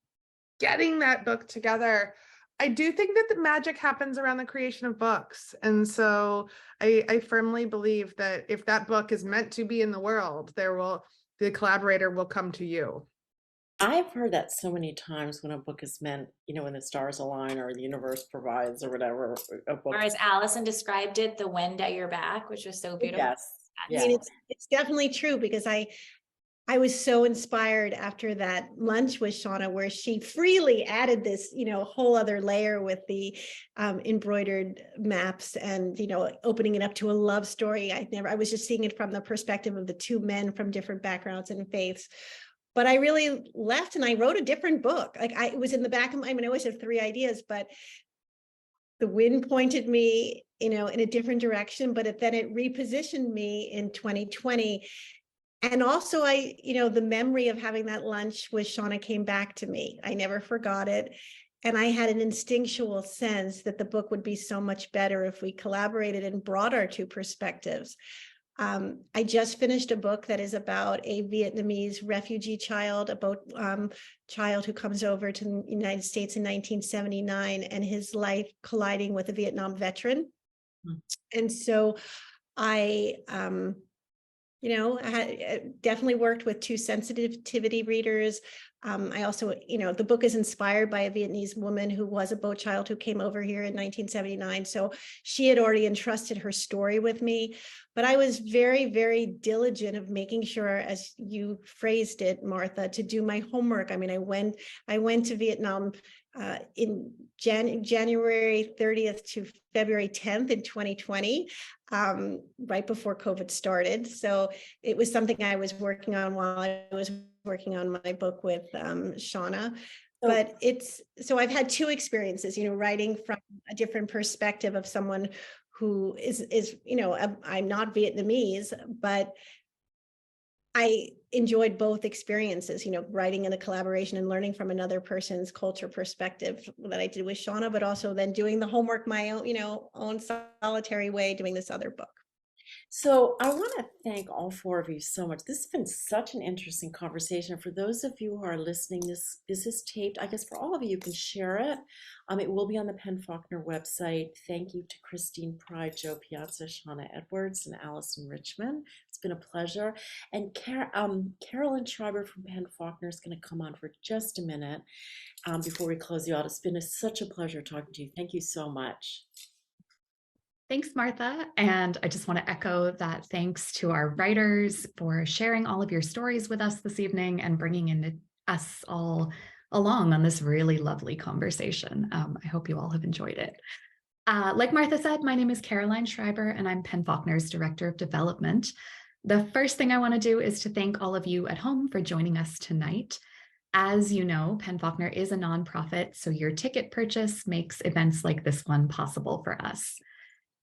getting that book together. I do think that the magic happens around the creation of books. And so I firmly believe that if that book is meant to be in the world, the collaborator will come to you. I've heard that so many times when a book is meant, when the stars align or the universe provides or whatever. A book. Or as Alyson described it, the wind at your back, which was so beautiful. Yes. I mean, it's definitely true, because I was so inspired after that lunch with Shaunna, where she freely added this, whole other layer with the embroidered maps and, opening it up to a love story. I was just seeing it from the perspective of the two men from different backgrounds and faiths. but I really left and I wrote a different book. Like it was in the back of my, I mean, I always have 3 ideas, but the wind pointed me, in a different direction, but then it repositioned me in 2020. And also the memory of having that lunch with Shaunna came back to me. I never forgot it. And I had an instinctual sense that the book would be so much better if we collaborated and brought our 2 perspectives. I just finished a book that is about a Vietnamese refugee child, about child who comes over to the United States in 1979 and his life colliding with a Vietnam veteran. And so I I definitely worked with 2 sensitivity readers. I also, the book is inspired by a Vietnamese woman who was a boat child who came over here in 1979. So she had already entrusted her story with me, but I was very, very diligent of making sure, as you phrased it, Martha, to do my homework. I mean, I went to Vietnam in January 30th to February 10th in 2020, right before COVID started. So it was something I was working on while I was working on my book with Shaunna. But so I've had 2 experiences, writing from a different perspective of someone who is I'm not Vietnamese, but I enjoyed both experiences, writing in a collaboration and learning from another person's culture perspective that I did with Shaunna, but also then doing the homework my own solitary way, doing this other book. So I want to thank all 4 of you so much. This has been such an interesting conversation. For those of you who are listening, this is taped. I guess for all of you, you can share it. It will be on the Penn Faulkner website. Thank you to Christine Pride, Joe Piazza, Shaunna Edwards, and Alyson Richman. It's been a pleasure. And Carolyn Schreiber from Penn Faulkner is going to come on for just a minute before we close you out. It's been such a pleasure talking to you. Thank you so much. Thanks, Martha. And I just want to echo that thanks to our writers for sharing all of your stories with us this evening and bringing in us all along on this really lovely conversation. I hope you all have enjoyed it. Like Martha said, my name is Caroline Schreiber, and I'm Penn Faulkner's Director of Development. The first thing I want to do is to thank all of you at home for joining us tonight. As you know, Penn Faulkner is a nonprofit, so your ticket purchase makes events like this one possible for us.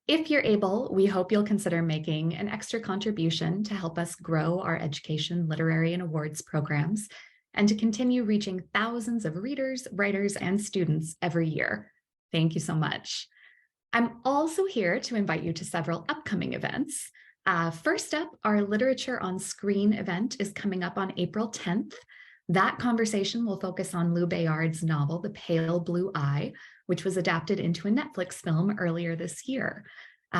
If you're able, we hope you'll consider making an extra contribution to help us grow our education, literary, and awards programs, and to continue reaching thousands of readers, writers, and students every year. Thank you so much. I'm also here to invite you to several upcoming events. First up, our Literature on Screen event is coming up on April 10th. That conversation will focus on Lou Bayard's novel, The Pale Blue Eye, which was adapted into a Netflix film earlier this year.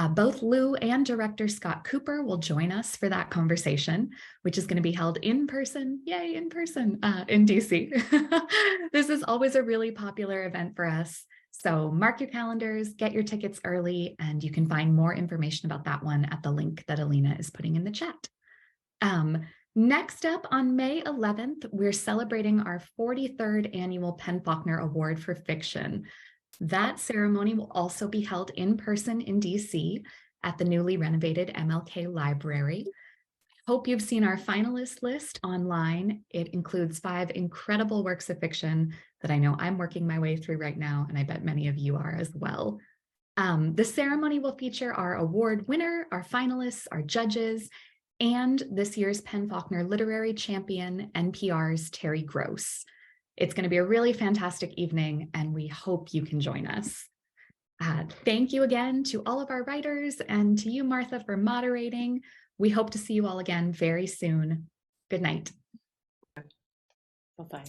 Both Lou and director Scott Cooper will join us for that conversation, which is going to be held in person, yay, in person, in DC. This is always a really popular event for us. So mark your calendars, get your tickets early, and you can find more information about that one at the link that Alina is putting in the chat. Next up, on May 11th, we're celebrating our 43rd annual Penn Faulkner Award for Fiction. That ceremony will also be held in person in DC at the newly renovated MLK Library. Hope you've seen our finalist list online. It includes 5 incredible works of fiction that I know I'm working my way through right now, and I bet many of you are as well. The ceremony will feature our award winner, our finalists, our judges, and this year's Penn Faulkner Literary Champion, NPR's Terry Gross. It's going to be a really fantastic evening, and we hope you can join us. Thank you again to all of our writers and to you, Martha, for moderating. We hope to see you all again very soon. Good night. Bye-bye.